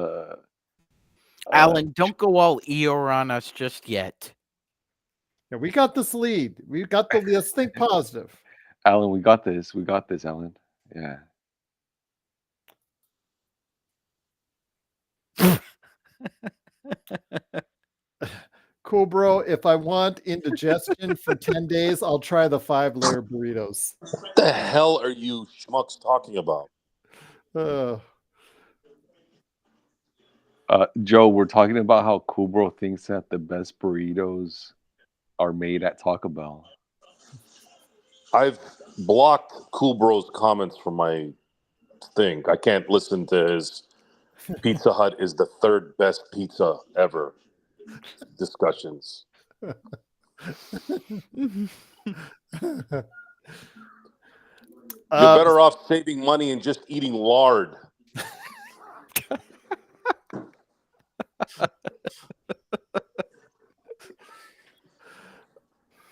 Alan, don't go all Eeyore on us just yet. Yeah, we got this lead. We got the lead. Let's think positive. Alan, we got this. We got this, Alan. Yeah. Cool, bro. If I want indigestion for 10 days, I'll try the 5-layer burritos. What the hell are you schmucks talking about? Joe, we're talking about how Cool Bro thinks that the best burritos are made at Taco Bell. I've blocked Cool Bro's comments from my thing. I can't listen to his Pizza Hut is the third best pizza ever discussions. You're better off saving money and just eating lard.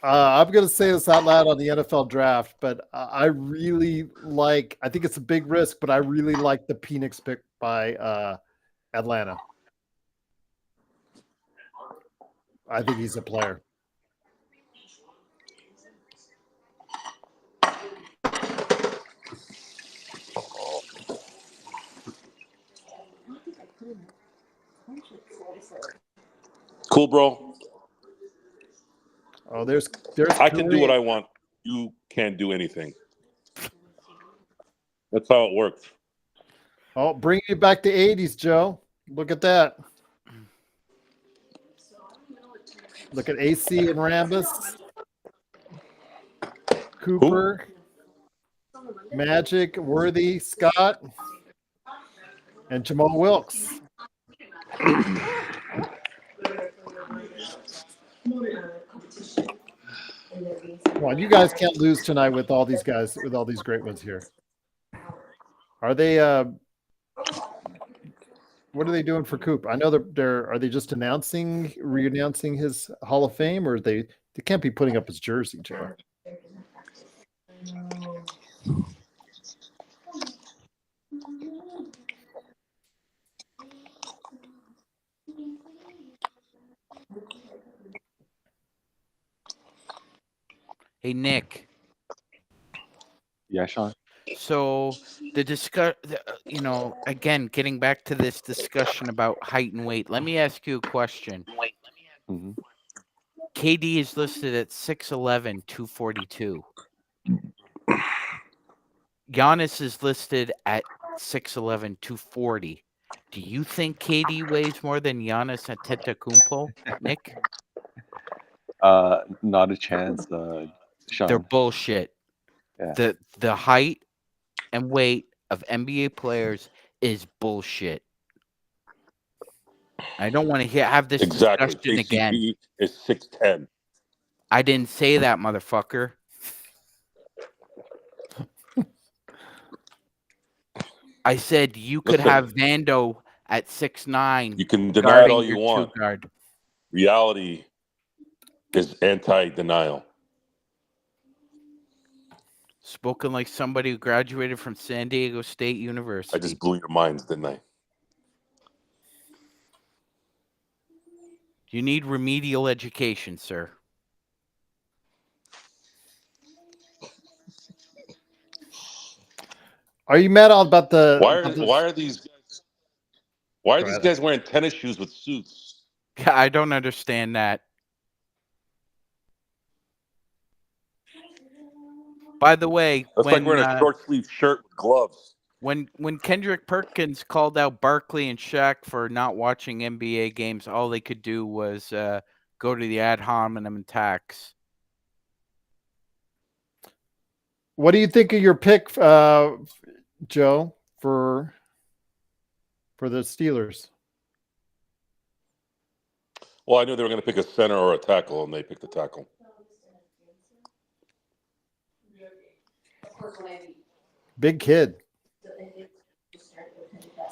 I'm going to say this out loud on the NFL draft, but I really like, I think it's a big risk, but I really like the Penix pick by Atlanta. I think he's a player. Cool, bro. Oh, there's. I can do what I want. You can't do anything. That's how it works. Oh, bring you back to 80s, Joe. Look at that. Look at AC and Rambus. Cooper. Who? Magic, Worthy, Scott, and Jamal Wilkes. Come on, you guys can't lose tonight with all these guys, with all these great ones here. Are they? What are they doing for Coop? I know they're. Are they just re-announcing his Hall of Fame, or they can't be putting up his jersey, Joe? Hey, Nick. Yeah, Sean. So again, getting back to this discussion about height and weight, let me ask you a question. Mm-hmm. KD is listed at 6'11", 242. Giannis is listed at 6'11", 240. Do you think KD weighs more than Giannis Antetokounmpo, Nick? Not a chance, Sean. They're bullshit. Yeah. The height and weight of NBA players is bullshit. I don't want to have this discussion KCP again. Is 6'10". I didn't say that, motherfucker. I said you could have Vando at 6'9". You can deny it all you want. Guard. Reality is anti-denial. Spoken like somebody who graduated from San Diego State University. I just blew your minds, didn't I? You need remedial education, sir. Are you mad about the? Why are these guys wearing tennis shoes with suits? Yeah, I don't understand that. By the way, that's like wearing a short sleeve shirt with gloves. When Kendrick Perkins called out Barkley and Shaq for not watching NBA games, all they could do was go to the ad hominem attacks. What do you think of your pick, Joe, for the Steelers? Well, I knew they were going to pick a center or a tackle, and they picked a tackle. Big kid.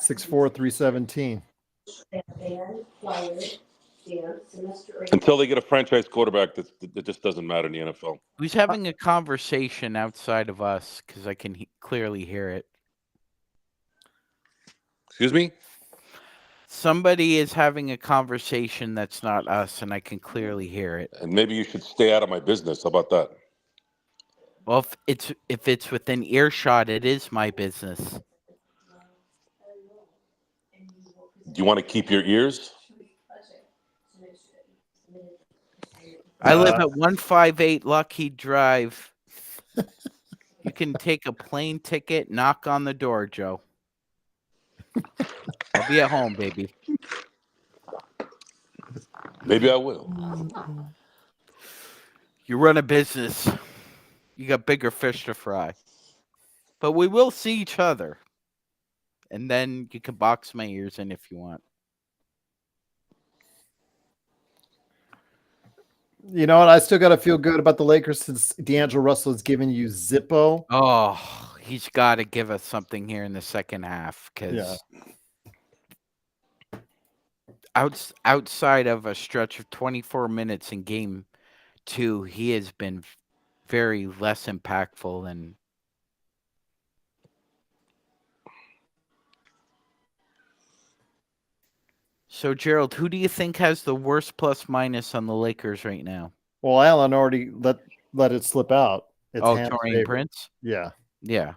6'4", 317. Until they get a franchise quarterback, that just doesn't matter in the NFL. Who's having a conversation outside of us? Because I can clearly hear it. Excuse me? Somebody is having a conversation that's not us, and I can clearly hear it. And maybe you should stay out of my business. How about that? Well, if it's within earshot, it is my business. Do you want to keep your ears? I live at 158 Lockheed Drive. You can take a plane ticket, knock on the door, Joe. I'll be at home, baby. Maybe I will. You run a business. You got bigger fish to fry. But we will see each other. And then you can box my ears in if you want. You know what? I still got to feel good about the Lakers since D'Angelo Russell has given you Zippo. Oh, he's got to give us something here in the second half because outside of a stretch of 24 minutes in game 2, he has been very less impactful than. So, Gerald, who do you think has the worst plus minus on the Lakers right now? Well, Allen already let it slip out. It's Ham's Taurean favorite. Prince? Yeah. Yeah.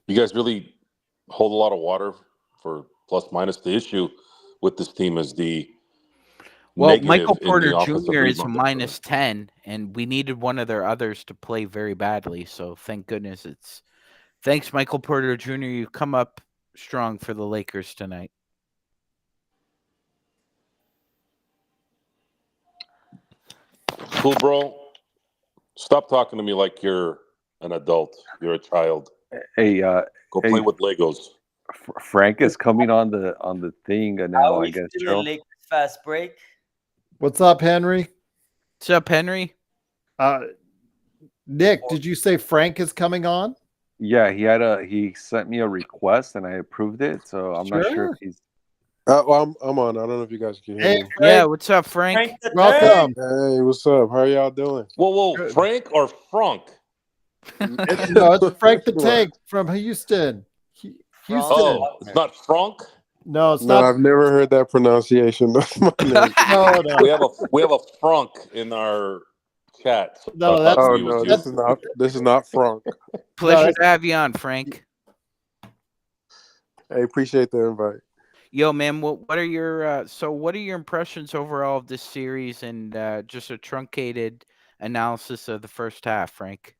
You guys really hold a lot of water for plus minus. The issue with this team is the negative Michael in Porter the offensive Jr. is a rebound. minus 10, and we needed one of their others to play very badly. So thank goodness thanks, Michael Porter Jr. You come up strong for the Lakers tonight. Cool, bro. Stop talking to me like you're an adult. You're a child. Hey, Go play with Legos. Frank is coming on the thing now. How I we guess. feeling, Lakers fast break? What's up, Henry? What's up, Henry? Nick, did you say Frank is coming on? Yeah, he sent me a request and I approved it. So I'm not sure if he's. Well, I'm on. I don't know if you guys can hear Hey, me. Frank. Yeah, what's up, Frank? Frank the Welcome. Hey, what's up? How y'all doing? Whoa, Good. Frank or Frank? No, it's Frank the Tank from Houston. Houston. Oh, it's not Frank. No, it's No, not. I've never heard that pronunciation of my name. No, We have a Frank in our chat. So No, I thought that's- Oh maybe it no, was you. this is not Frank. Pleasure No, to have you on, Frank. Hey, appreciate the invite. Yo, man, what are your what are your impressions overall of this series and just a truncated analysis of the first half, Frank?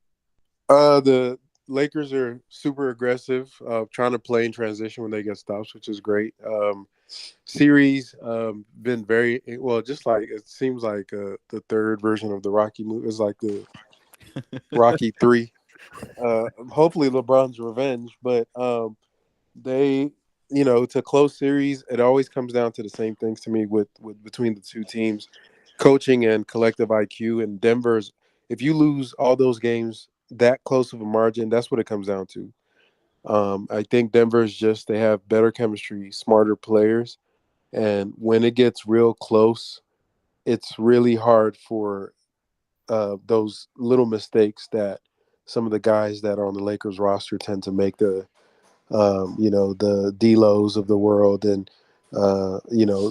The Lakers are super aggressive, trying to play in transition when they get stops, which is great. Series been very well, just like it seems like the third version of the Rocky movie. It's like the Rocky 3. Hopefully LeBron's revenge, but they, to close series, it always comes down to the same things to me with between the two teams, coaching and collective IQ. And Denver's, if you lose all those games that close of a margin, that's what it comes down to. I think Denver's they have better chemistry, smarter players, and when it gets real close, it's really hard for those little mistakes that some of the guys that are on the Lakers roster tend to make, the D'Los of the world, and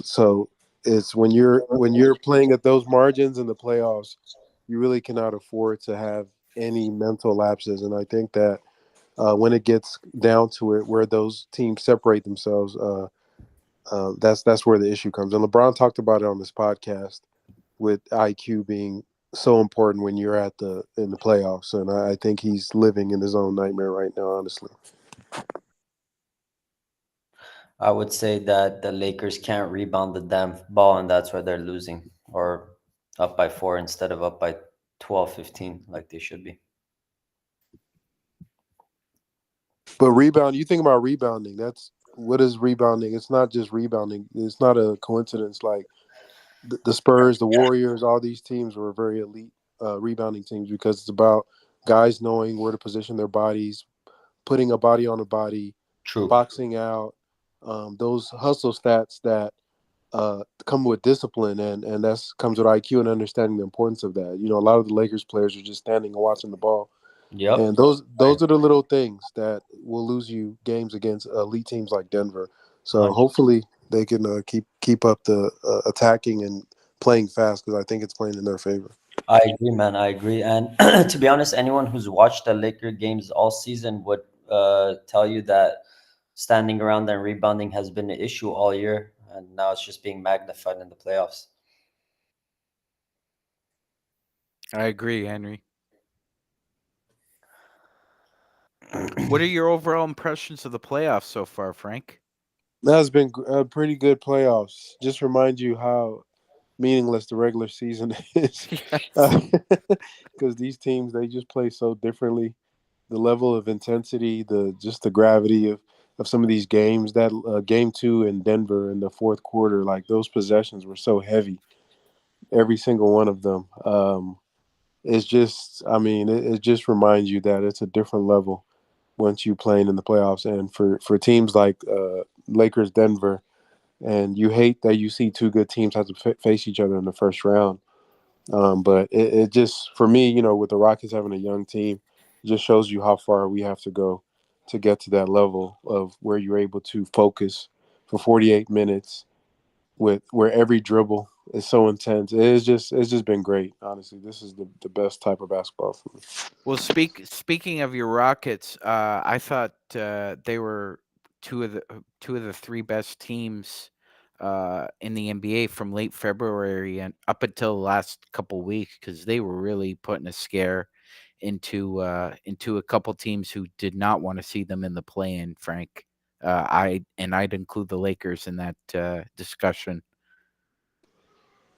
so it's when you're playing at those margins in the playoffs, you really cannot afford to have any mental lapses. And I think that when it gets down to it, where those teams separate themselves, that's where the issue comes. And LeBron talked about it on this podcast, with IQ being so important when you're in the playoffs. And I think he's living in his own nightmare right now, honestly. I would say that the Lakers can't rebound the damn ball, and that's why they're losing, or up by 4 instead of up by 12, 15 like they should be. But you think about rebounding. What is rebounding? It's not just rebounding. It's not a coincidence. Like the Spurs, the Warriors, all these teams were very elite rebounding teams, because it's about guys knowing where to position their bodies, putting a body on a body, True. boxing out, those hustle stats that come with discipline, and that comes with IQ and understanding the importance of that. A lot of the Lakers players are just standing and watching the ball. Yep. And those are the little things that will lose you games against elite teams like Denver. So hopefully they can keep up the attacking and playing fast, because I think it's playing in their favor. I agree, man. I agree. And to be honest, anyone who's watched the Laker games all season would tell you that standing around and rebounding has been an issue all year, and now it's just being magnified in the playoffs. I agree, Henry. What are your overall impressions of the playoffs so far, Frank? That's been a pretty good playoffs. Just remind you how meaningless the regular season is, Yes. because these teams they just play so differently. The level of intensity, the gravity of some of these games. That game 2 in Denver in the fourth quarter, like those possessions were so heavy, every single one of them. It's just, I mean, it just reminds you that it's a different level once you playing in the playoffs. And for teams like Lakers, Denver, and you hate that you see two good teams have to face each other in the first round. But it just, for me, with the Rockets having a young team, it just shows you how far we have to go to get to that level of where you're able to focus for 48 minutes with where every dribble is so intense. It's just been great. Honestly, this is the best type of basketball for me. Well, speaking of your Rockets, I thought they were two of the three best teams in the NBA from late February and up until the last couple weeks because they were really putting a scare into a couple teams who did not want to see them in the play-in. Frank, I'd include the Lakers in that discussion.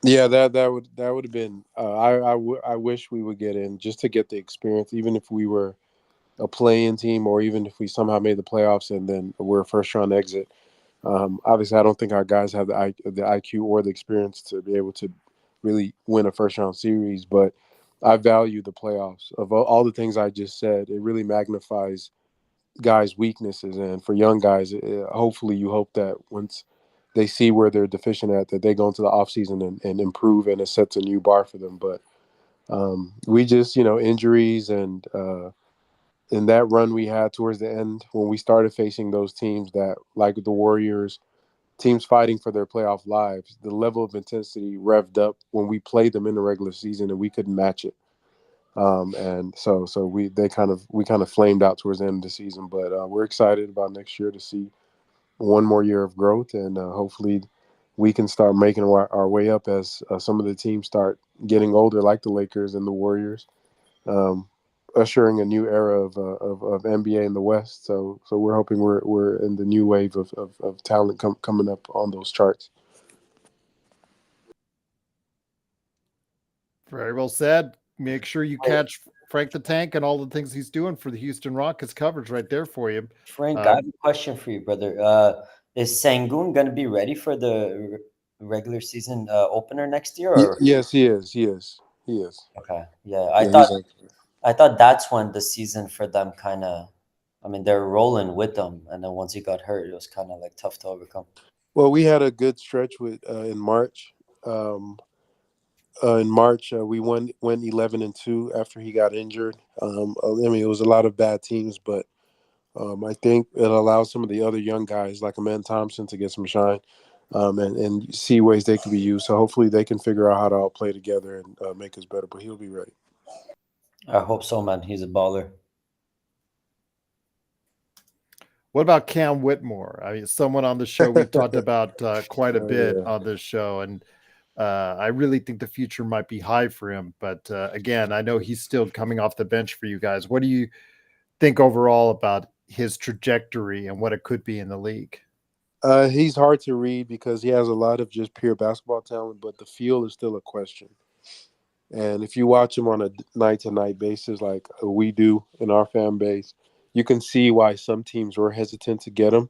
Yeah, that would have been. I wish we would get in just to get the experience, even if we were a play-in team, or even if we somehow made the playoffs and then we're a first-round exit. Obviously, I don't think our guys have the IQ or the experience to be able to really win a first-round series. But I value the playoffs. Of all the things I just said, it really magnifies guys' weaknesses. And for young guys, hopefully, you hope that once they see where they're deficient at, that they go into the offseason and improve, and it sets a new bar for them. But we just, injuries and in that run we had towards the end when we started facing those teams that, like the Warriors, teams fighting for their playoff lives, the level of intensity revved up when we played them in the regular season, and we couldn't match it. And so we kind of flamed out towards the end of the season, but we're excited about next year to see one more year of growth, and hopefully we can start making our way up as some of the teams start getting older, like the Lakers and the Warriors, um, ushering a new era of NBA in the West. So we're hoping we're in the new wave of talent coming up on those charts. Very well said. Make sure you catch Frank the Tank and all the things he's doing for the Houston Rockets coverage right there for you. Frank, I have a question for you, brother. Is Sangoon going to be ready for the regular season opener next year? Or Yes, he is. He is. He is. okay, yeah, Yeah, I thought that's when the season for them kind of. I mean, they're rolling with them, and then once he got hurt, it was kind of like tough to overcome. well, we had a good stretch with in March. In March, we went 11-2 after he got injured. I mean, it was a lot of bad teams, but I think it allows some of the other young guys like Aman Thompson to get some shine, and see ways they can be used. So hopefully they can figure out how to all play together and make us better. But he'll be ready. I hope so, man. He's a baller. What about Cam Whitmore? I mean, someone on the show we talked about quite a bit Yeah. on this show, and I really think the future might be high for him. But again, I know he's still coming off the bench for you guys. What do you think overall about his trajectory and what it could be in the league? He's hard to read because he has a lot of just pure basketball talent, but the feel is still a question. And if you watch him on a night-to-night basis, like we do in our fan base, you can see why some teams were hesitant to get him.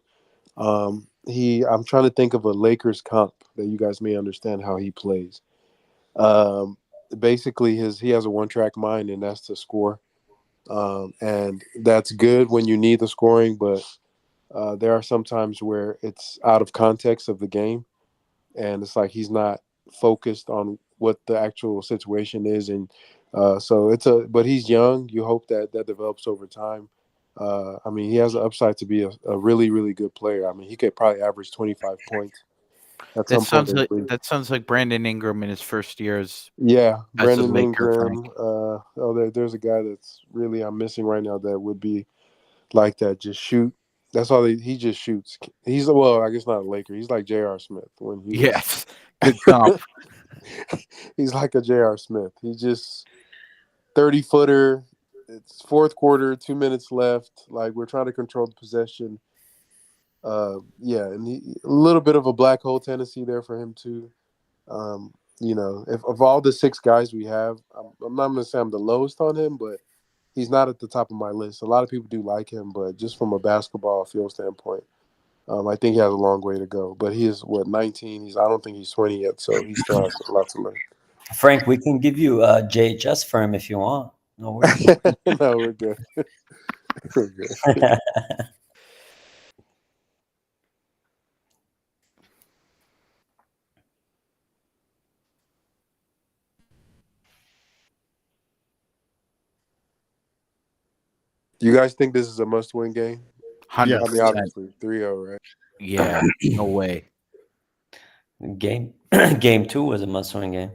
I'm trying to think of a Lakers comp that you guys may understand how he plays. Um, Basically, he has a one-track mind, and that's to score. And that's good when you need the scoring, but there are some times where it's out of context of the game, and it's like he's not focused on what the actual situation is, and so but he's young. You hope that develops over time. I mean, he has an upside to be a really, really good player. I mean, he could probably average 25 points at some point in the league. That sounds like Brandon Ingram in his first year as Yeah, a Brandon Laker, Ingram. Frank. There's a guy that's really I'm missing right now that would be like that. Just shoot. That's all he just shoots. I guess not a Laker. He's like J.R. Smith when he was. Yes, good comp. He's like a J.R. Smith. He's just 30-footer, it's fourth quarter, 2 minutes left. Like we're trying to control the possession. Yeah, and a little bit of a black hole tendency there for him too. If of all the 6 guys we have, I'm not going to say I'm the lowest on him, but he's not at the top of my list. A lot of people do like him, but just from a basketball field standpoint, I think he has a long way to go. But he is 19. I don't think he's 20 yet, so he still has a lot to learn. Frank, we can give you a JHS for him if you want. No worries. No, we're good. We're good. You guys think this is a must-win game? 100%. I mean, obviously 3-0, right? Yeah, no way. Game 2 was a must-win game.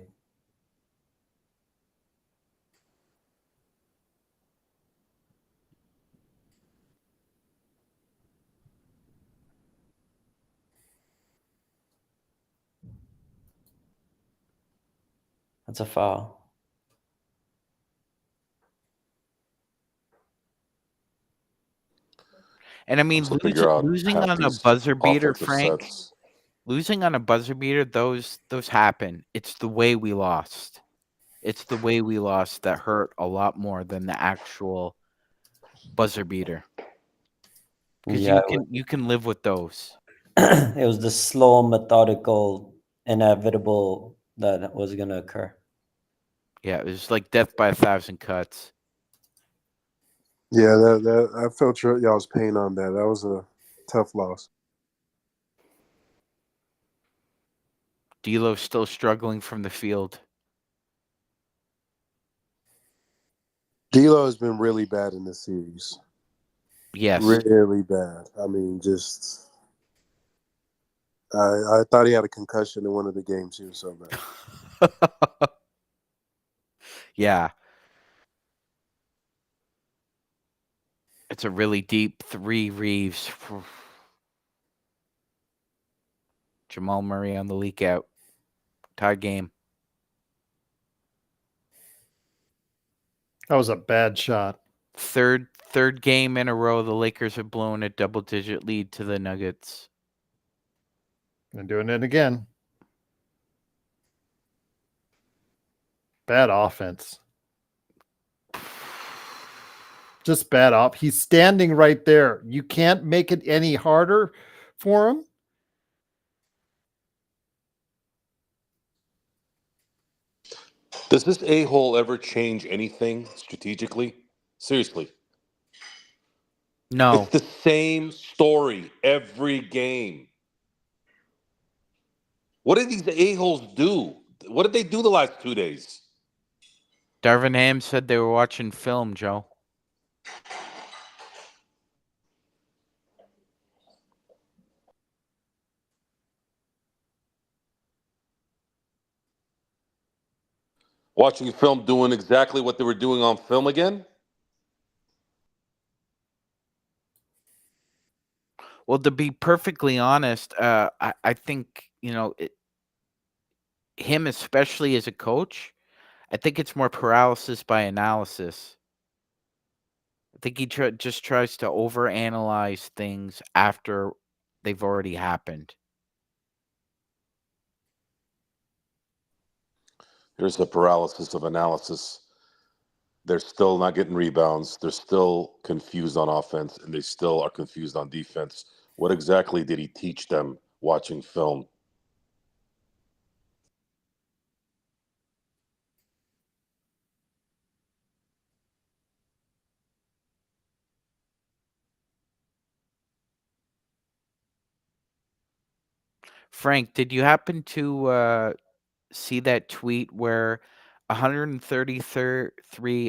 That's a foul. And I mean, To figure out losing half on a these buzzer beater, offensive Frank. sets. Losing on a buzzer beater, those happen. It's the way we lost. It's the way we lost that hurt a lot more than the actual buzzer beater. Because Yeah, you can live with those. it was the slow, methodical, inevitable that was going to occur. Yeah, it was like death by 1,000 cuts. Yeah, that I felt y'all's pain on that. That was a tough loss. D'Lo's still struggling from the field. D'Lo has been really bad in this series. Yes. Really bad. I mean, just I thought he had a concussion in one of the games. He was so bad. Yeah. It's a really deep 3 Reeves. Jamal Murray on the leak out. Tie game. That was a bad shot. Third game in a row, the Lakers have blown a double-digit lead to the Nuggets. And doing it again. Bad offense. Just bad off. He's standing right there. You can't make it any harder for him. Does this a-hole ever change anything strategically? Seriously. No. It's the same story every game. What did these a-holes do? What did they do the last 2 days? Darvin Ham said they were watching film, Joe. Watching film doing exactly what they were doing on film again? Well, to be perfectly honest, I think, him especially as a coach, I think it's more paralysis by analysis. I think he just tries to overanalyze things after they've already happened. Here's the paralysis of analysis. They're still not getting rebounds. They're still confused on offense, and they still are confused on defense. What exactly did he teach them watching film? Frank, did you happen to see that tweet where 133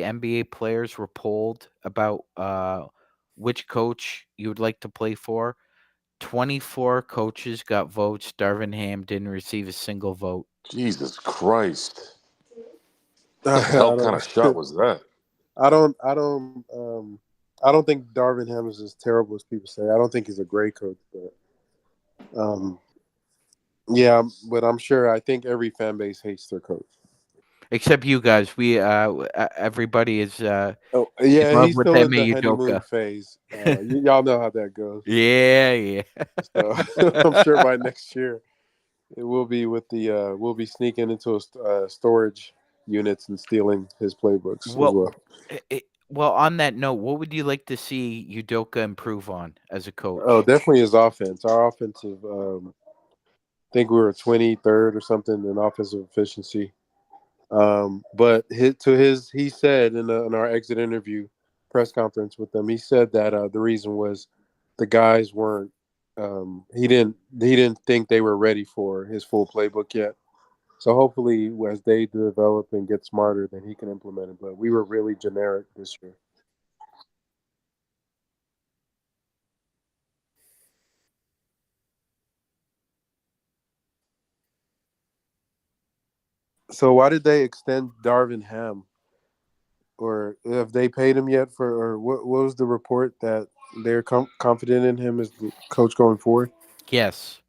NBA players were polled about which coach you would like to play for? 24 coaches got votes. Darvin Ham didn't receive a single vote. Jesus Christ. I What the hell don't- kind of shot was that? I don't think Darvin Ham is as terrible as people say. I don't think he's a great coach, but yeah, but I'm sure I think every fan base hates their coach. Except you guys, we everybody is Oh, in yeah, love he's with still in Eme the honeymoon Udoka. phase. Y'all know how that goes. Yeah. So I'm sure by next year it will be with the we'll be sneaking into storage units and stealing his playbooks as well. Well, on that note, what would you like to see Udoka improve on as a coach? Oh, definitely his offense. Our offensive, I think we were 23rd or something in offensive efficiency. But he said in our exit interview press conference with them, he said that the reason was the guys weren't. He didn't think they were ready for his full playbook yet. So hopefully, as they develop and get smarter, then he can implement it. But we were really generic this year. So why did they extend Darvin Ham? Or have they paid him yet for? Or what was the report that they're confident in him as the coach going forward? Yes.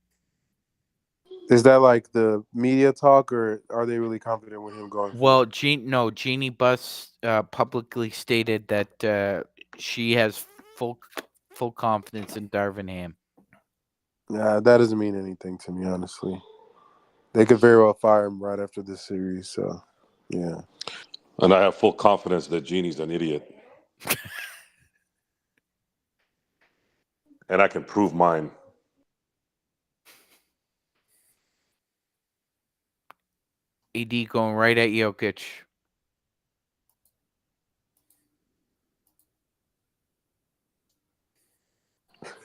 Is that like the media talk, or are they really confident with him going Well, forward? Jeannie Buss publicly stated that she has full confidence in Darvin Ham. Nah, that doesn't mean anything to me, honestly. They could very well fire him right after this series. So, yeah. And I have full confidence that Jeannie's an idiot. And I can prove mine. AD going right at Jokic.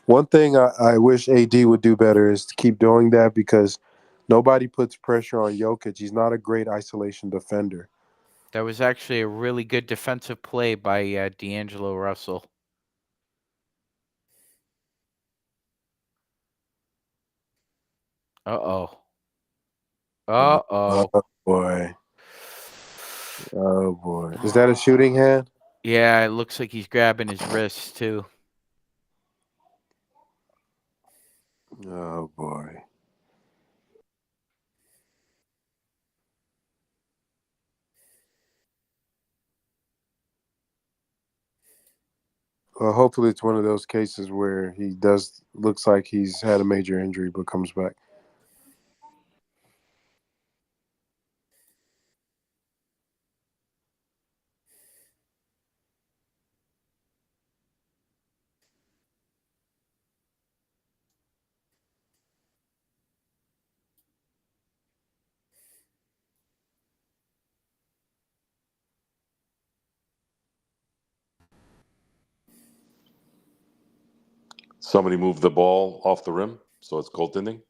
One thing I wish AD would do better is to keep doing that, because nobody puts pressure on Jokic. He's not a great isolation defender. That was actually a really good defensive play by D'Angelo Russell. Uh-oh. Oh, boy. Oh, boy. Is that a shooting hand? Yeah, it looks like he's grabbing his wrist, too. Oh, boy. Well, hopefully it's one of those cases where he looks like he's had a major injury but comes back. Somebody moved the ball off the rim, so it's goaltending.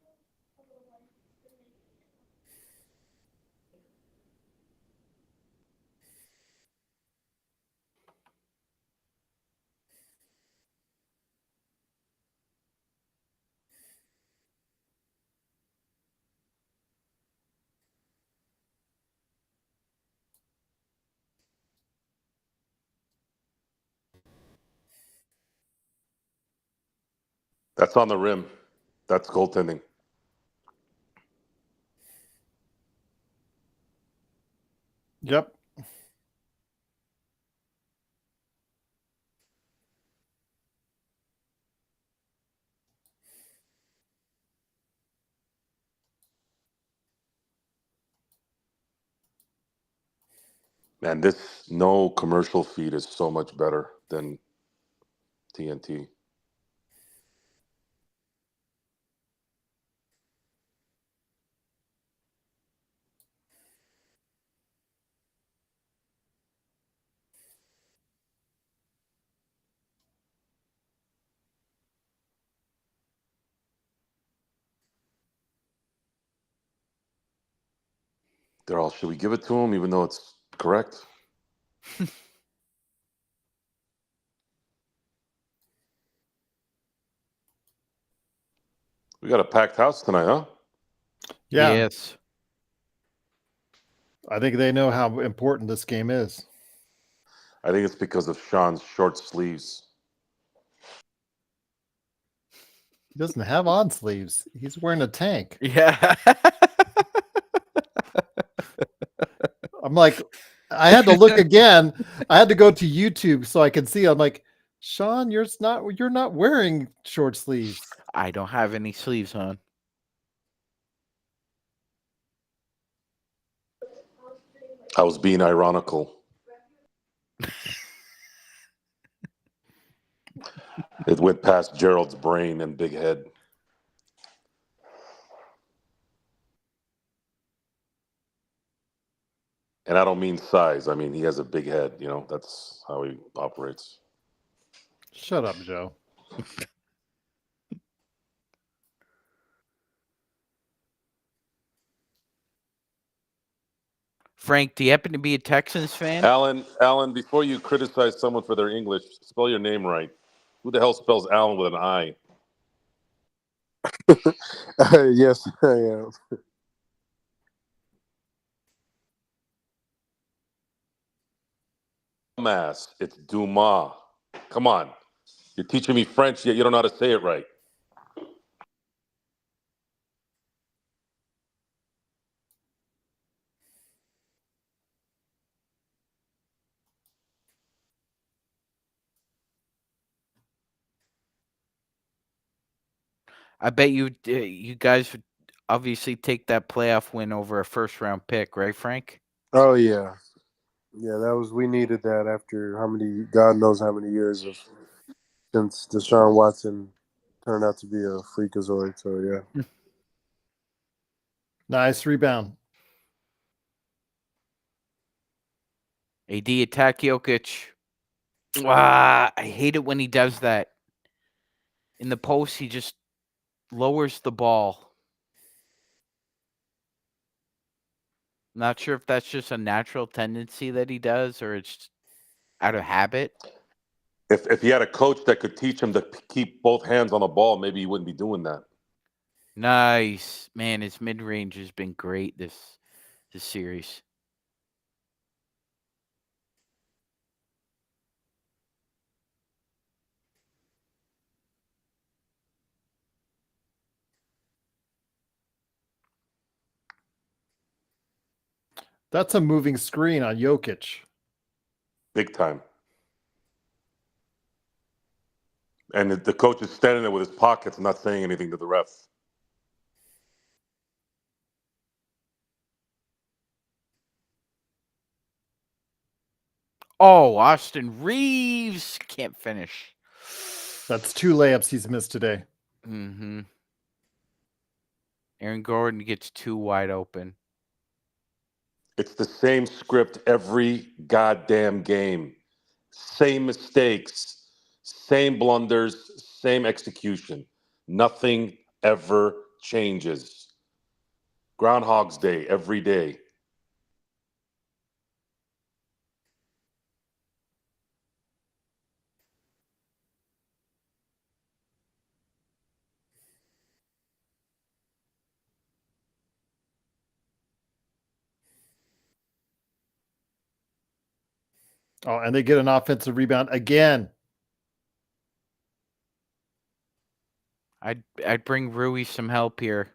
That's on the rim. That's goaltending. Yep. Man, this no commercial feed is so much better than TNT. They're all, should we give it to him even though it's correct? We got a packed house tonight, huh? Yeah. Yes. I think they know how important this game is. I think it's because of Sean's short sleeves. He doesn't have on sleeves. He's wearing a tank. Yeah. I'm I'm like, I had to look again. I had to go to YouTube so I could see. I'm like, Sean, you're not wearing short sleeves. I don't have any sleeves on. I was being ironical. It went past Gerald's brain and big head. And I don't mean size. I mean, he has a big head. You know, that's how he operates. Shut up, Joe. Frank, do you happen to be a Texans fan? Alan, before you criticize someone for their English, spell your name right. Who the hell spells Alan with an I? Yes, I am. Dumbass. It's Dumas. Come on. You're teaching me French, yet you don't know how to say it right. I bet you guys would obviously take that playoff win over a first-round pick, right, Frank? Oh yeah, yeah. We needed that after God knows how many years since Deshaun Watson turned out to be a freakazoid. So yeah. Nice rebound. AD attack Jokic. I hate it when he does that. In the post, he just lowers the ball. Not sure if that's just a natural tendency that he does or it's out of habit. If he had a coach that could teach him to keep both hands on the ball, maybe he wouldn't be doing that. Nice. Man, his mid-range has been great this series. That's a moving screen on Jokic. Big time. And the coach is standing there with his pockets, not saying anything to the refs. Oh, Austin Reeves can't finish. That's 2 layups he's missed today. Mm-hmm. Aaron Gordon gets 2 wide open. It's the same script every goddamn game. Same mistakes, same blunders, same execution. Nothing ever changes. Groundhog's Day every day. Oh, and they get an offensive rebound again. I'd bring Rui some help here.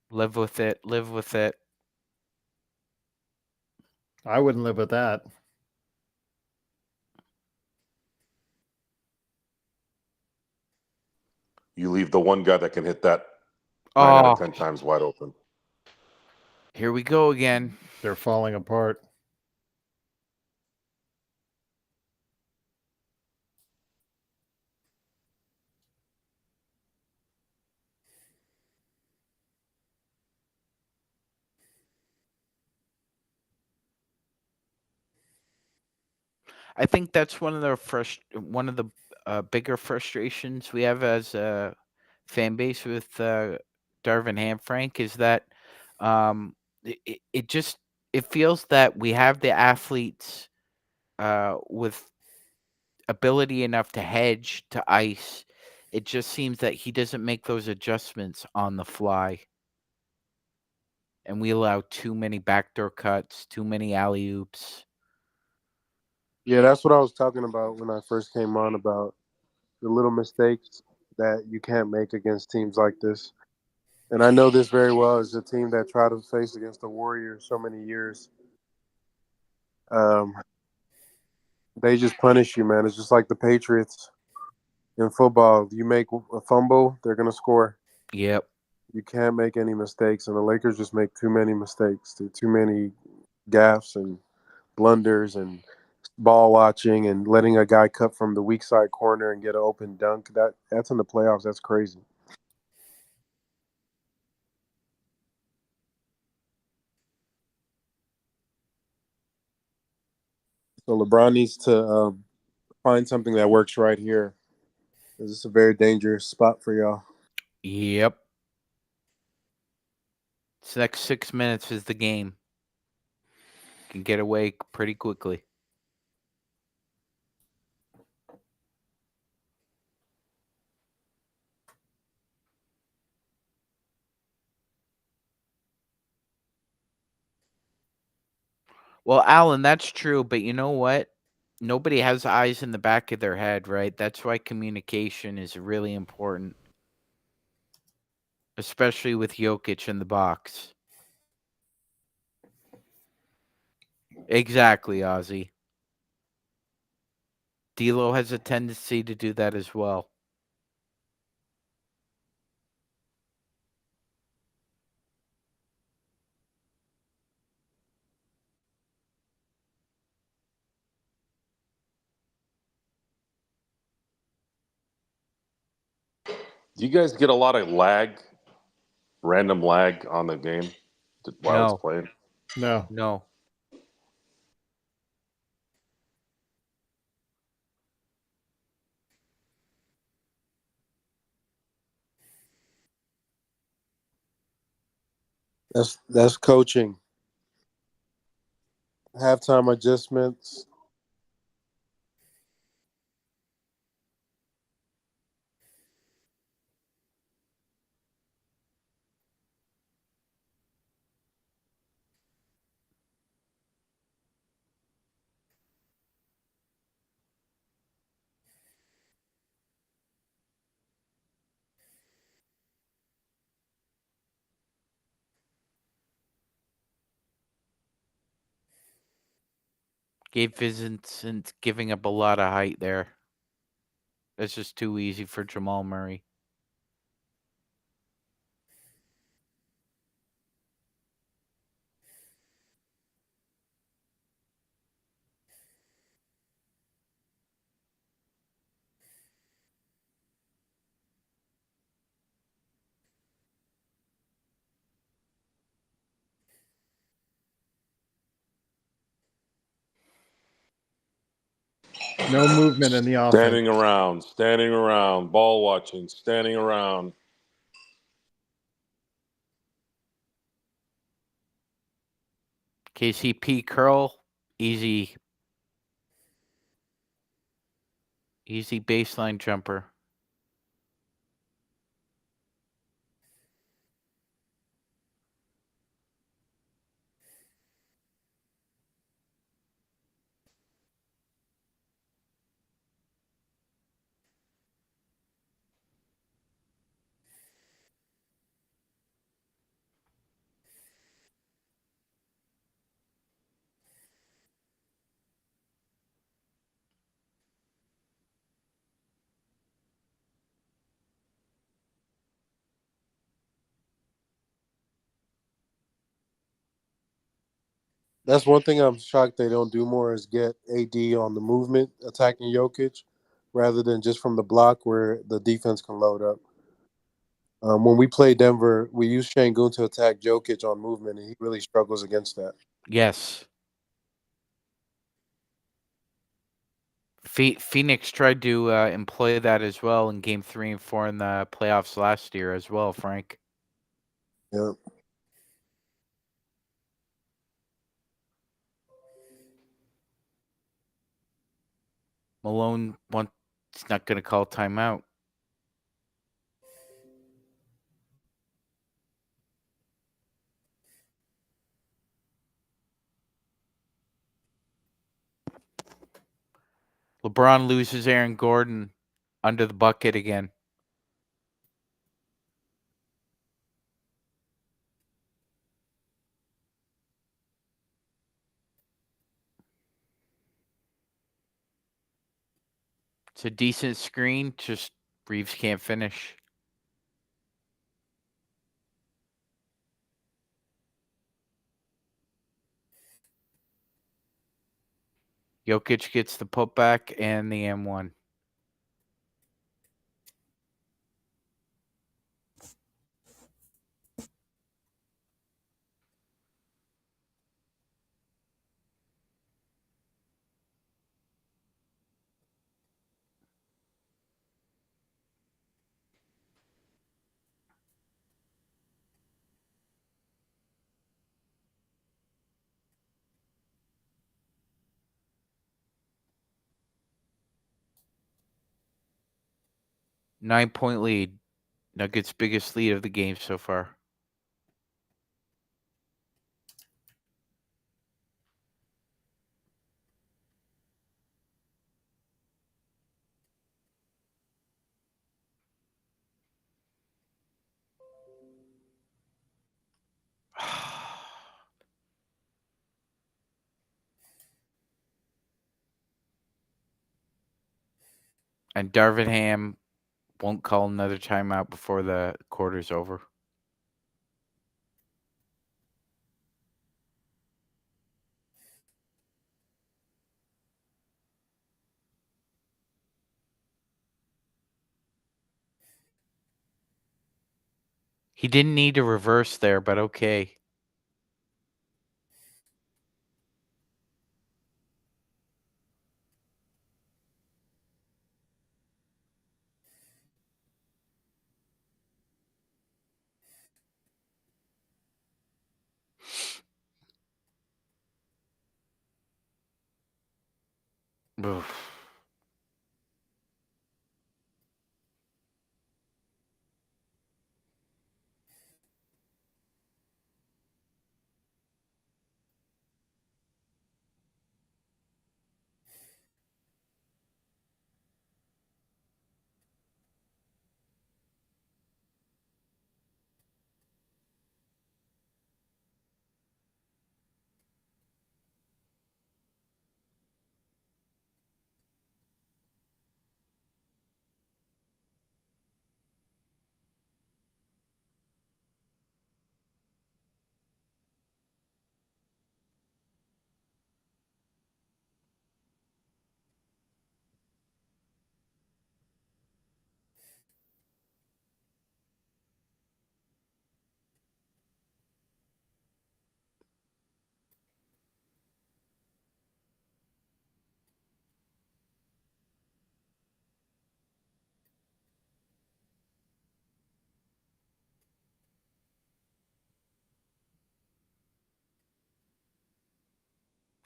Live with it. Live with it. I wouldn't live with that. You leave the one guy that can hit that 9 out of 10 times wide open. Here we go again. They're falling apart. I think that's one of the bigger frustrations we have as a fan base with Darvin Ham, Frank, is that it feels that we have the athletes with ability enough to hedge to ice. It just seems that he doesn't make those adjustments on the fly. And we allow too many backdoor cuts, too many alley-oops. Yeah, that's what I was talking about when I first came on, about the little mistakes that you can't make against teams like this. And I know this very well as a team that tried to face against the Warriors so many years. They just punish you, man. It's just like the Patriots in football. You make a fumble, they're going to score. Yep. You can't make any mistakes, and the Lakers just make too many mistakes. There are too many gaffes and blunders and ball watching and letting a guy cut from the weak side corner and get an open dunk. That's in the playoffs. That's crazy. So LeBron needs to find something that works right here. This is a very dangerous spot for y'all. Yep. This next 6 minutes is the game. Can get away pretty quickly. Well, Alan, that's true, but you know what? Nobody has eyes in the back of their head, right? That's why communication is really important, especially with Jokic in the box. Exactly, Ozzy. D'Lo has a tendency to do that as well. Do you guys get a lot of random lag on the game while it's No. playing? No. No. That's coaching. Halftime adjustments. Gabe Vincent giving up a lot of height there. That's just too easy for Jamal Murray. No movement in the offense. Standing around, ball watching, standing around. KCP curl, easy baseline jumper. That's one thing I'm shocked they don't do more is get AD on the movement, attacking Jokic, rather than just from the block where the defense can load up. When we play Denver, we use Şengün to attack Jokic on movement, and he really struggles against that. Yes. Phoenix tried to employ that as well in Game 3 and 4 in the playoffs last year as well, Frank. Yeah. Malone he's not going to call timeout. LeBron loses Aaron Gordon under the bucket again. It's a decent screen. Just Reeves can't finish. Jokic gets the putback and the M1. Nine-point lead. Nuggets' biggest lead of the game so far. And Darvingham won't call another timeout before the quarter's over. He didn't need to reverse there, but okay. Oof.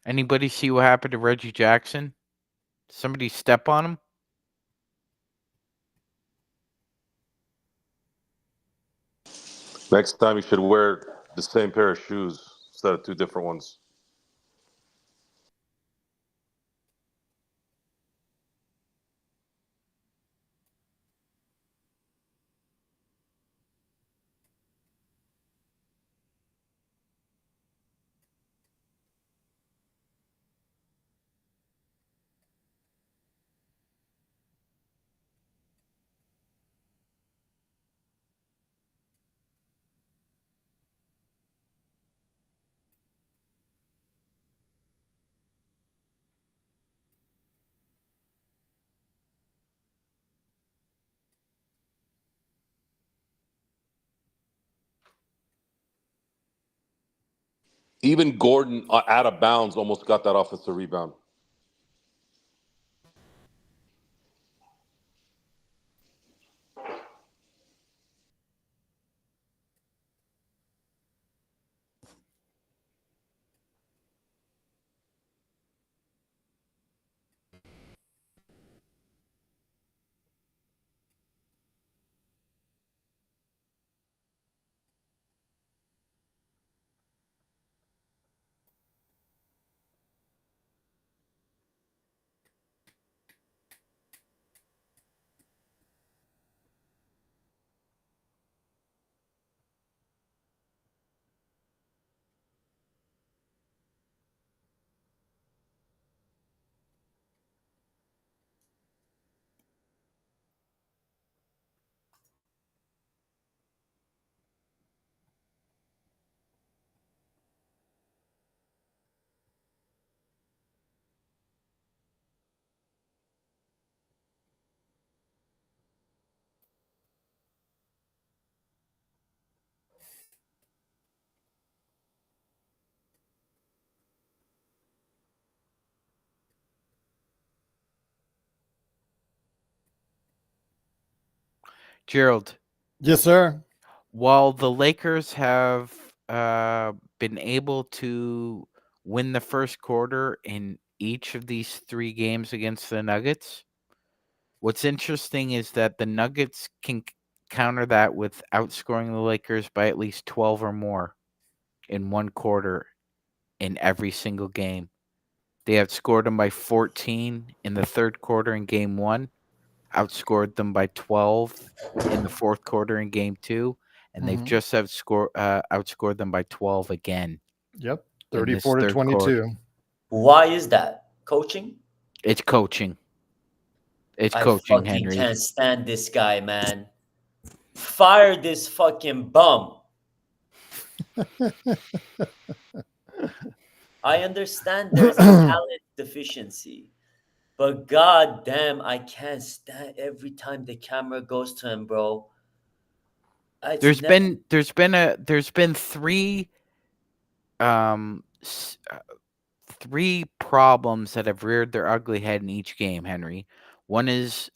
Anybody see what happened to Reggie Jackson? Somebody step on him? Next time you should wear the same pair of shoes instead of two different ones. Even Gordon, out of bounds, almost got that offensive rebound. Gerald, Yes, sir. while the Lakers have been able to win the first quarter in each of these 3 games against the Nuggets, what's interesting is that the Nuggets can counter that with outscoring the Lakers by at least 12 or more in 1 quarter in every single game. They outscored them by 14 in the 3rd quarter in game 1, outscored them by 12 in the 4th quarter in game 2, and they've just outscored them by 12 again Yep. in this 34 to 3rd quarter. 22. Why is that? Coaching? It's coaching. It's I coaching, fucking Henry. can't stand this guy, man. Fire this fucking bum. I understand there's a talent deficiency, but god damn, I can't stand every time the camera goes to him, bro. There's been 3 3 problems that have reared their ugly head in each game, Henry. One is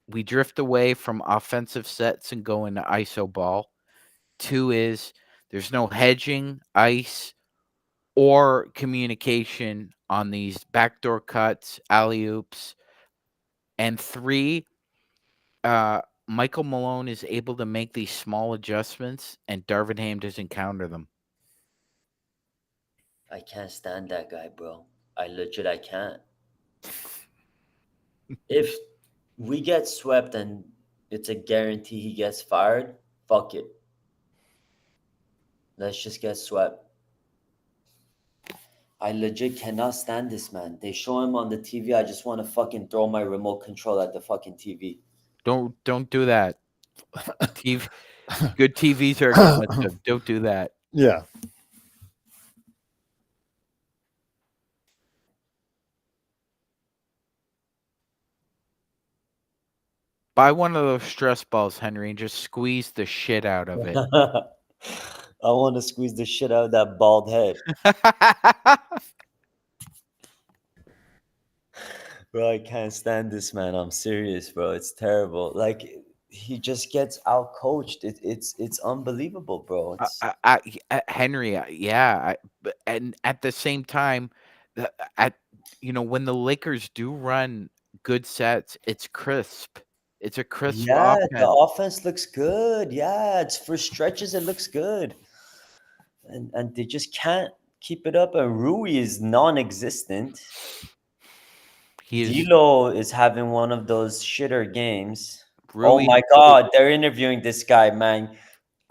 we drift away from offensive sets and go into ISO ball. 2 is there's no hedging, ice, or communication on these backdoor cuts, alley-oops. And 3, Michael Malone is able to make these small adjustments, and Darvin Ham doesn't counter them. I can't stand that guy, bro. I can't. If we get swept and it's a guarantee he gets fired, fuck it. Let's just get swept. I legit cannot stand this man. They show him on the TV. I just want to fucking throw my remote control at the fucking TV. Don't do that. Good TVs are expensive. Don't do that. Yeah. Buy one of those stress balls, Henry, and just squeeze the shit out of it. I want to squeeze the shit out of that bald head. Bro, I can't stand this man. I'm serious, bro. It's terrible. Like, he just gets out coached. It's unbelievable, bro. It's Henry, and at the same time, when the Lakers do run good sets, it's crisp. It's a crisp yeah, offense. the offense looks good. Yeah, it's for stretches. It looks good, and they just can't keep it up. And Rui is non-existent. D'Lo is having one of those shitter games. Oh my God, they're interviewing this guy, man.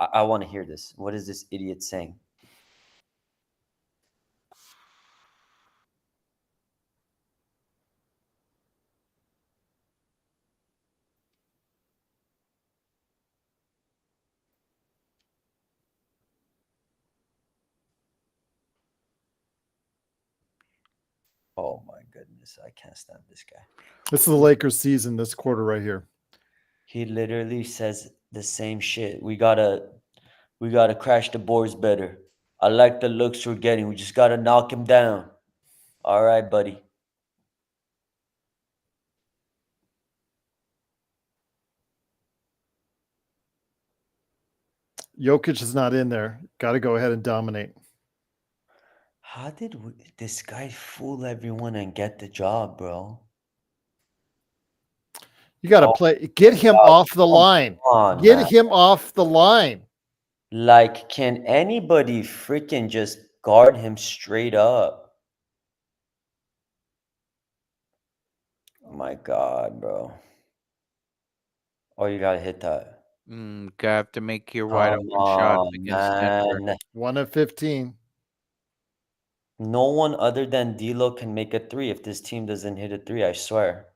I want to hear this. What is this idiot saying? Oh my goodness, I can't stand this guy. This is the Lakers season this quarter right here. He literally says the same shit. We gotta crash the boards better. I like the looks we're getting. We just gotta knock him down. All right, buddy. Jokic is not in there. Got to go ahead and dominate. How did this guy fool everyone and get the job, bro? You got to play. Get him off the line. Get him off the line. Like, can anybody freaking just guard him straight up? Oh my God, bro. Oh, you got to hit that. Have to make your wide open shot against Denver. 1 of 15. No one other than D'Lo can make a 3 if this team doesn't hit a 3, I swear.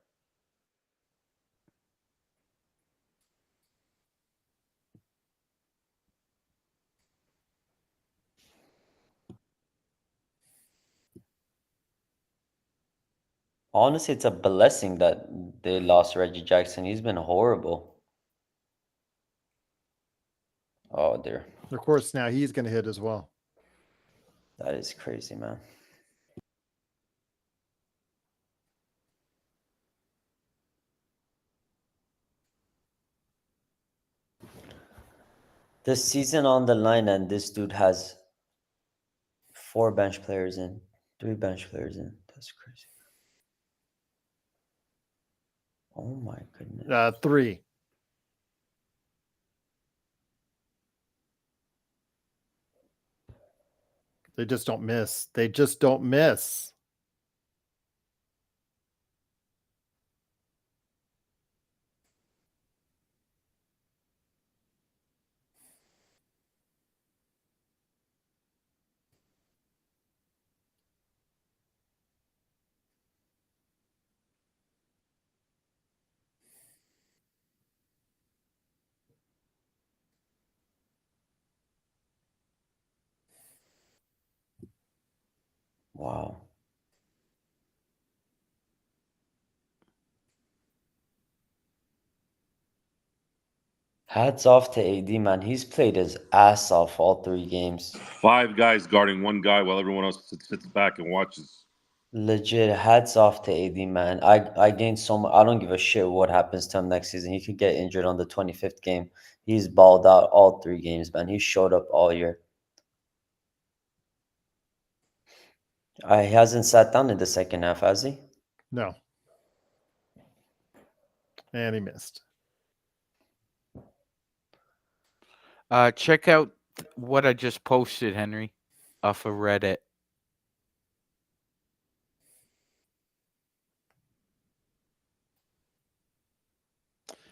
Honestly, it's a blessing that they lost Reggie Jackson. He's been horrible. Oh, dear. Of course, now he's going to hit as well. That is crazy, man. This season on the line, and this dude has 4 bench players in, 3 bench players in. That's crazy. Oh my goodness. 3. They just don't miss. They just don't miss. Wow. Hats off to AD, man. He's played his ass off all 3 games. 5 guys guarding 1 guy while everyone else sits back and watches. Legit, hats off to AD, man. I gained so much. I don't give a shit what happens to him next season. He could get injured on the 25th game. He's balled out all 3 games, man. He showed up all year. He hasn't sat down in the second half, has he? No. And he missed. Check out what I just posted, Henry, off of Reddit.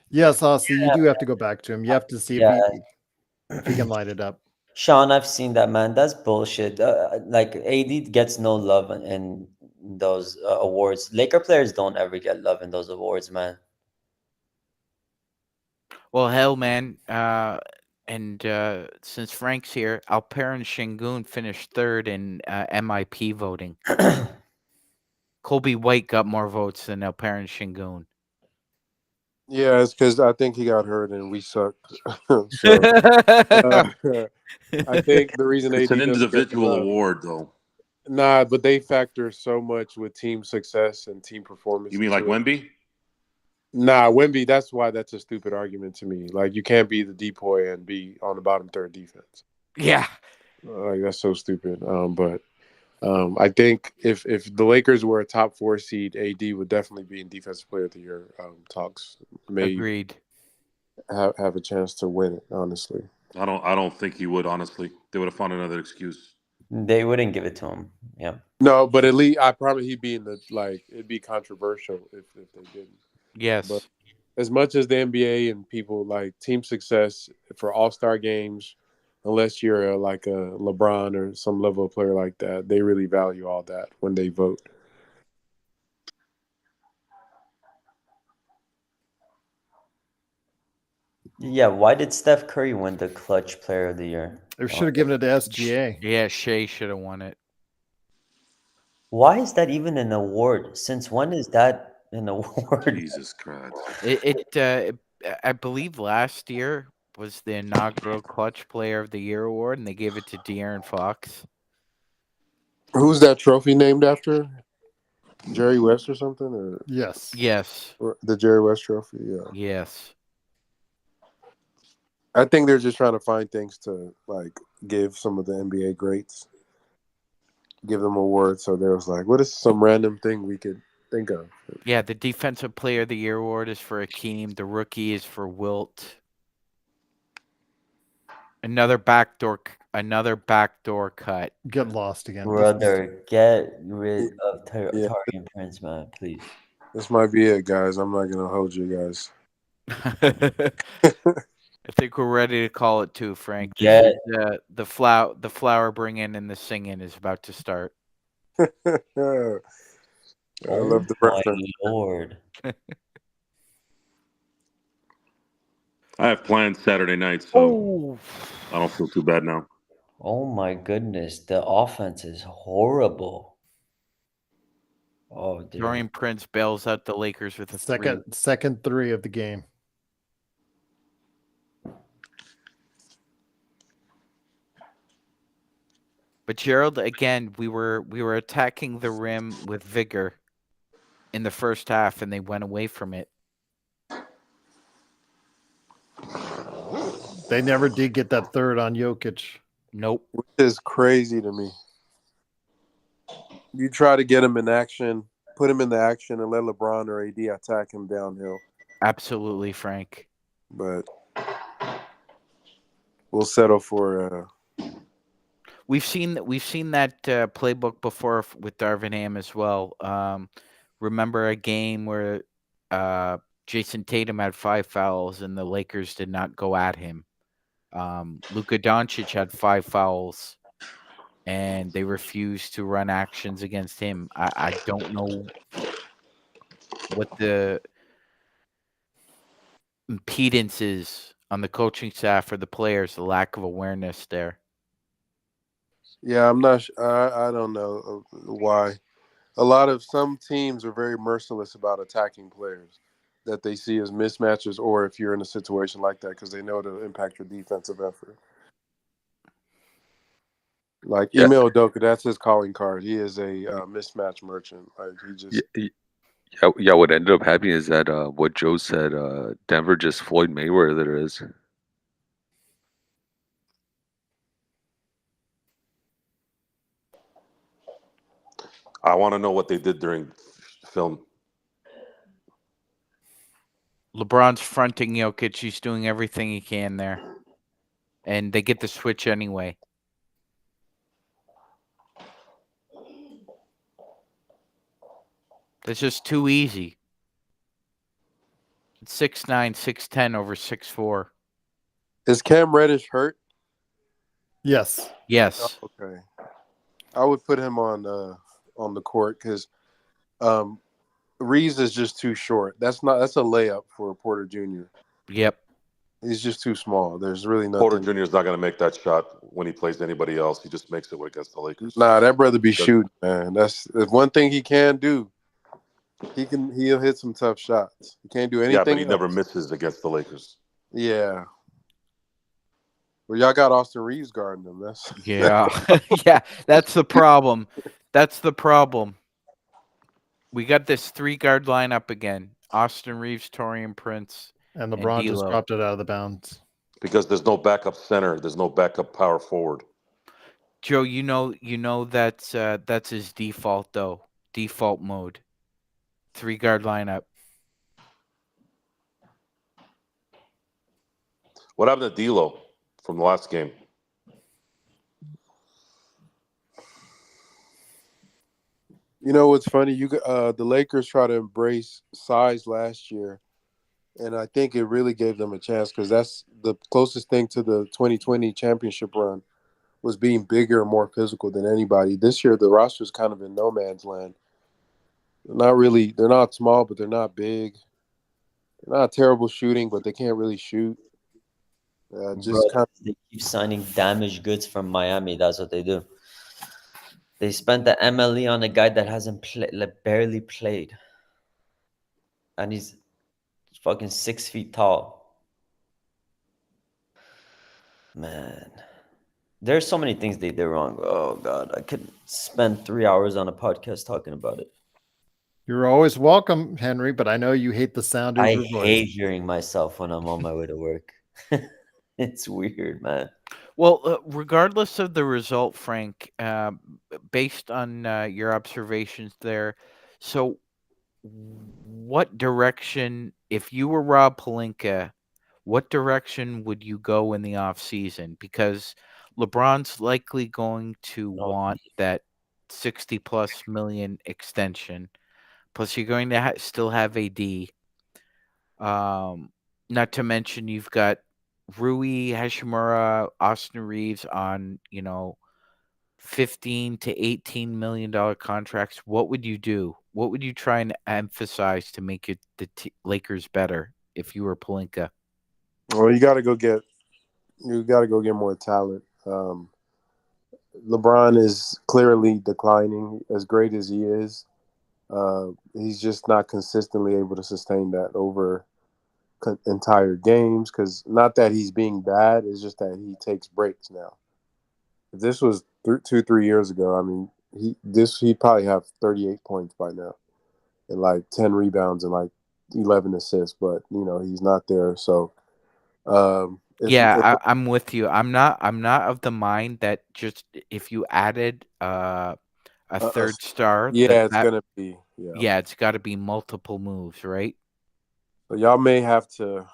Yes, Aussie, you do have to go back to him. You have to see if he can light it up. Sean, I've seen that, man. That's bullshit. Like AD gets no love in those awards. Laker players don't ever get love in those awards, man. Well, hell, man. Since Frank's here, Alperen Şengün finished 3rd in MIP voting. Colby White got more votes than Alperen Şengün. Yeah, it's because I think he got hurt and we sucked. So, I think the reason It's AD an doesn't get the individual love- award, though. Nah, but they factor so much with team success and team performance. You mean like into it. Wemby? Nah, Wemby. That's why that's a stupid argument to me. Like you can't be the depoy and be on the bottom 3rd defense. Yeah. Like that's so stupid. But I think if the Lakers were a top 4 seed, AD would definitely be in Defensive Player of the Year talks. May Agreed. have a chance to win it. Honestly, I don't think he would. Honestly, they would have found another excuse. They wouldn't give it to him. Yeah. no, but at least I probably he'd be in the it'd be controversial if they didn't. Yes. But as much as the NBA and people like team success for All-Star games, unless you're like a LeBron or some level of player like that, they really value all that when they vote. Yeah, why did Steph Curry win the Clutch Player of the Year? They should have given it to SGA. Yeah, Shea should have won it. Why is that even an award? Since when is that an award? Jesus Christ! I believe last year was the inaugural Clutch Player of the Year award, and they gave it to De'Aaron Fox. Who's that trophy named after? Jerry West or something? Or Yes. or the Jerry West Trophy? Yeah. Yes. I think they're just trying to find things to like give some of the NBA greats, give them awards. So there was like, what is some random thing we could think of? Yeah, the Defensive Player of the Year award is for Akeem. The rookie is for Wilt. Another backdoor cut. Get lost again. Brother, get rid of Taurean Prince, man, please. This might be it, guys. I'm not gonna hold you guys. I think we're ready to call it too, Frank. Get The flower bringing and the singing is about to start. I love the my reference. Lord. I have plans Saturday night, so I don't feel too bad now. Oh my goodness, the offense is horrible. Oh, dude. Dorian Prince bails out the Lakers with a Second 3 of the game. But Gerald, again, we were attacking the rim with vigor in the first half, and they went away from it. They never did get that third on Jokic. Nope. Which is crazy to me. You try to get him in action, put him in the action, and let LeBron or AD attack him downhill. Absolutely, Frank. But we'll settle for. We've seen that playbook before with Darvin Ham as well. Remember a game where Jason Tatum had 5 fouls and the Lakers did not go at him. Luka Doncic had 5 fouls and they refused to run actions against him. I don't know what the impedance is on the coaching staff or the players, the lack of awareness there. Yeah, I'm not. I don't know why. Some teams are very merciless about attacking players that they see as mismatches, or if you're in a situation like that, because they know it'll impact your defensive effort. Like Ime Udoka, that's his calling card. He is a mismatch merchant. Like he just. Yeah. What ended up happening is that what Joe said. Denver just Floyd Mayweather is. I want to know what they did during film. LeBron's fronting Jokic. He's doing everything he can there. And they get the switch anyway. It's just too easy. It's 6'9", 6'10" over 6'4". Is Cam Reddish hurt? Yes. Yes. Oh, okay. I would put him on the court because Reeves is just too short. That's a layup for Porter Jr. Yep. He's just too small. There's really nothing. Porter Jr. is not going to make that shot when he plays anybody else. He just makes it against the Lakers. Nah, that brother be shooting, man. That's one thing he can do. He'll hit some tough shots. He can't do anything. Yeah, but he never misses against the Lakers. Yeah. Well, y'all got Austin Reeves guarding him. Yeah. Yeah, that's the problem. That's the problem. We got this 3-guard lineup again. Austin Reeves, Taurean Prince, and LeBron just dropped it out of the bounds. Because there's no backup center. There's no backup power forward. Joe, you know that's his default though. Default mode. 3-guard lineup. What happened to D'Lo from the last game? You know what's funny? The Lakers try to embrace size last year, and I think it really gave them a chance because that's the closest thing to the 2020 championship run was being bigger and more physical than anybody. This year, the roster's kind of in no man's land. They're not small, but they're not big. They're not terrible shooting, but they can't really shoot. They keep signing damaged goods from Miami. That's what they do. They spent the MLE on a guy that hasn't barely played. And he's fucking 6 feet tall. Man. There's so many things they did wrong. Oh, God. I could spend 3 hours on a podcast talking about it. You're always welcome, Henry, but I know you hate the sound of your voice. I hate hearing myself when I'm on my way to work. It's weird, man. Well, regardless of the result, Frank, based on your observations there, so what direction, if you were Rob Pelinka, what direction would you go in the offseason? Because LeBron's likely going to want that 60+ million extension. Plus, you're going to still have AD. Not to mention you've got Rui Hashimura, Austin Reeves on, $15 to $18 million contracts. What would you do? What would you try and emphasize to make the Lakers better if you were Pelinka? Well, you got to go get more talent. LeBron is clearly declining. As great as he is, he's just not consistently able to sustain that over entire games. Because not that he's being bad, it's just that he takes breaks now. If this was 2-3 years ago, I mean, he'd probably have 38 points by now, and like 10 rebounds and like 11 assists. But he's not there, so. I'm with you. I'm not of the mind that just if you added a third star, it's gonna be it's got to be multiple moves, right? So y'all may have to.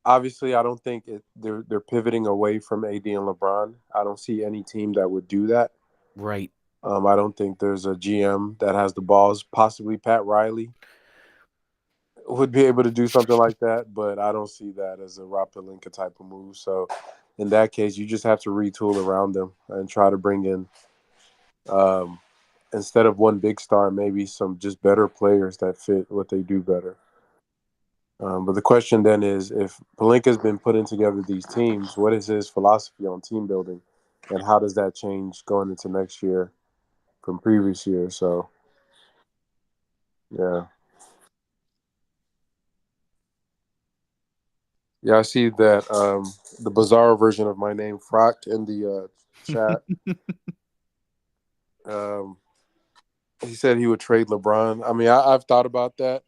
Obviously, I don't think they're pivoting away from AD and LeBron. I don't see any team that would do that. Right. I don't think there's a GM that has the balls. Possibly Pat Riley would be able to do something like that, but I don't see that as a Rob Pelinka type of move. So, in that case, you just have to retool around them and try to bring in, instead of one big star, maybe some just better players that fit what they do better. But the question then is, if Pelinka's been putting together these teams, what is his philosophy on team building, and how does that change going into next year from previous years? So, yeah. Yeah, I see that the bizarre version of my name, Frock, in the chat. He said he would trade LeBron. I mean, I've thought about that,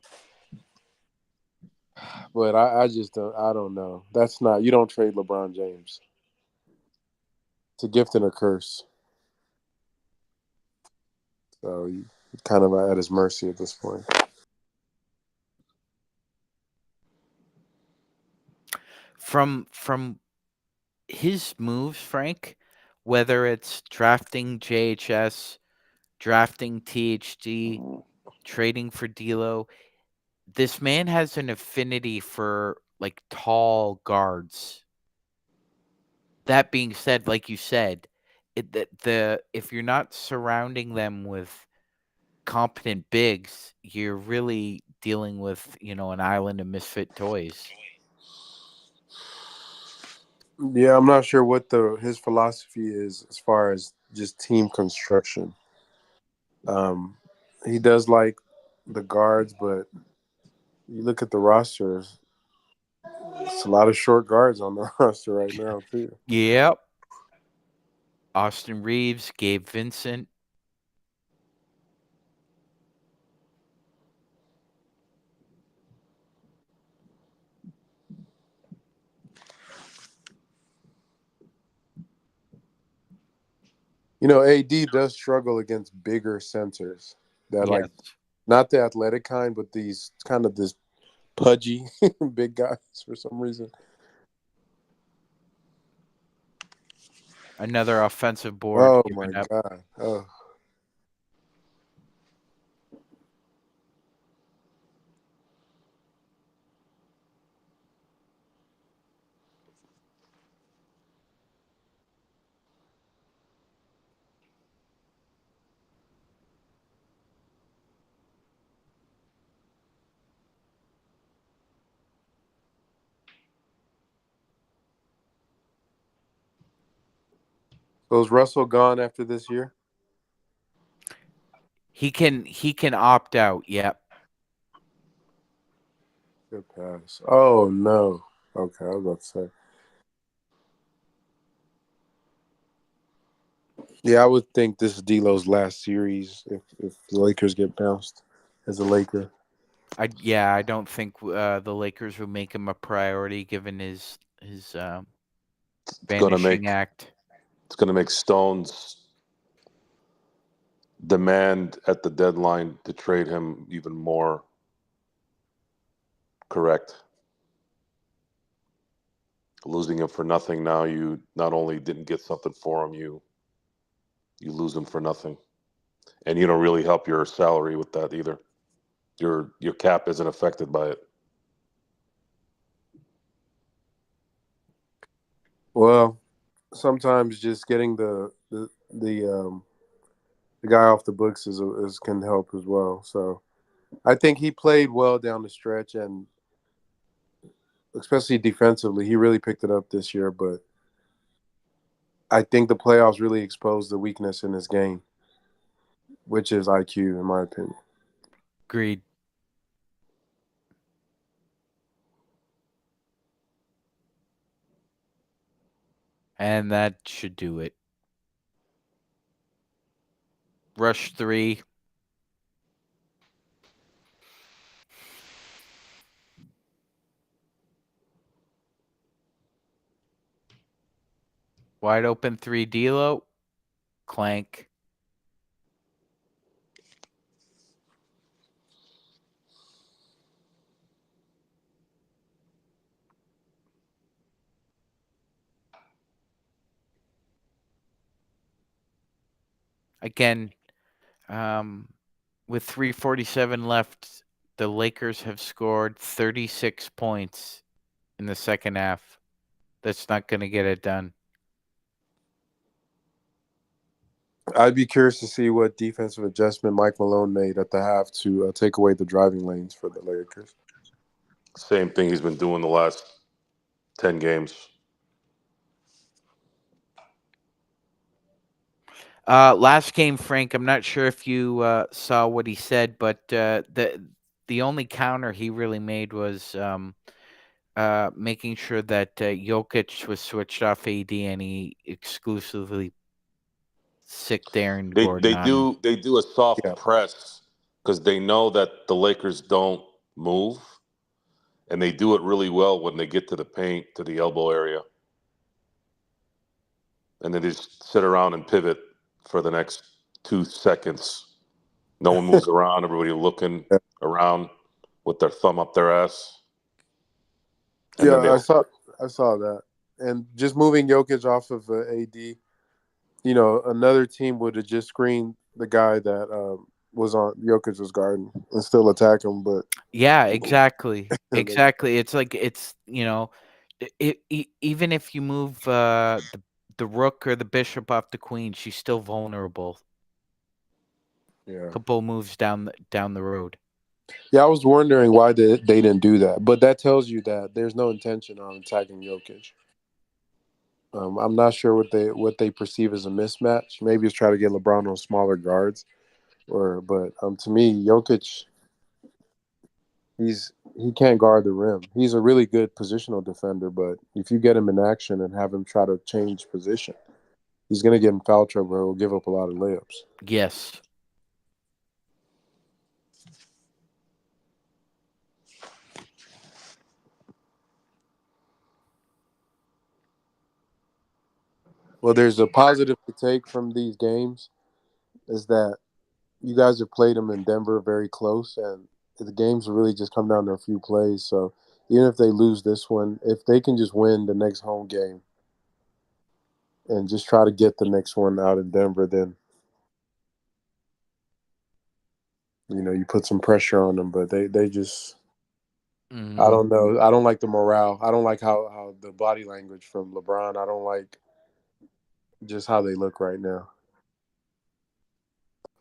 but I just don't. I don't know. That's not. You don't trade LeBron James. It's a gift and a curse. So you kind of at his mercy at this point. From his moves, Frank, whether it's drafting JHS, drafting THD, trading for D'Lo, this man has an affinity for like tall guards. That being said, like you said, if you're not surrounding them with competent bigs, you're really dealing with, an island of misfit toys. Yeah, I'm not sure what his philosophy is as far as just team construction. He does like the guards, but you look at the rosters, it's a lot of short guards on the roster right now too. Yep. Austin Reeves, Gabe Vincent. AD does struggle against bigger centers that like not the athletic kind, but these kind of this pudgy big guys for some reason. Another offensive board. Oh my God. Oh. So is Russell gone after this year? He can opt out. Yep. Good pass. Oh no. Okay, I was about to say. Yeah, I would think this is D'Lo's last series if the Lakers get bounced as a Laker. I don't think the Lakers would make him a priority given his vanishing act. It's going to make Stone's demand at the deadline to trade him even more correct. Losing him for nothing now, you not only didn't get something for him, you lose him for nothing, and you don't really help your salary with that either. Your cap isn't affected by it. Well, sometimes just getting the guy off the books is can help as well. So I think he played well down the stretch, and especially defensively, he really picked it up this year. But I think the playoffs really exposed the weakness in his game, which is IQ, in my opinion. Agreed. And that should do it. Rush 3. Wide open 3 D'Lo. Clank. Again, with 3:47 left, the Lakers have scored 36 points in the second half. That's not going to get it done. I'd be curious to see what defensive adjustment Mike Malone made at the half to take away the driving lanes for the Lakers. Same thing he's been doing the last 10 games. Last game, Frank, I'm not sure if you saw what he said, but the only counter he really made was making sure that Jokic was switched off AD and he exclusively sick Darren Gordon. They do a soft Yeah. press because they know that the Lakers don't move, and they do it really well when they get to the paint, to the elbow area, and then they just sit around and pivot for the next 2 seconds. No one moves around. Everybody looking around with their thumb up their ass. And Yeah, then I saw that. And just moving Jokic off of AD, another team would have just screened the guy that was on Jokic's garden and still attack him. But yeah, exactly. Exactly. It's like even if you move the rook or the bishop off the queen, she's still vulnerable. yeah, Couple moves down the road. I was wondering why they didn't do that. But that tells you that there's no intention on attacking Jokic. I'm not sure what they perceive as a mismatch. Maybe it's try to get LeBron on smaller guards, but to me, Jokic, he can't guard the rim. He's a really good positional defender, but if you get him in action and have him try to change position, he's going to get in foul trouble. He'll give up a lot of layups. Yes. Well, there's a positive to take from these games is that you guys have played them in Denver very close, and the games will really just come down to a few plays. So even if they lose this one, if they can just win the next home game and just try to get the next one out in Denver, then you put some pressure on them. But they just I don't know. I don't like the morale. I don't like how the body language from LeBron. I don't like just how they look right now.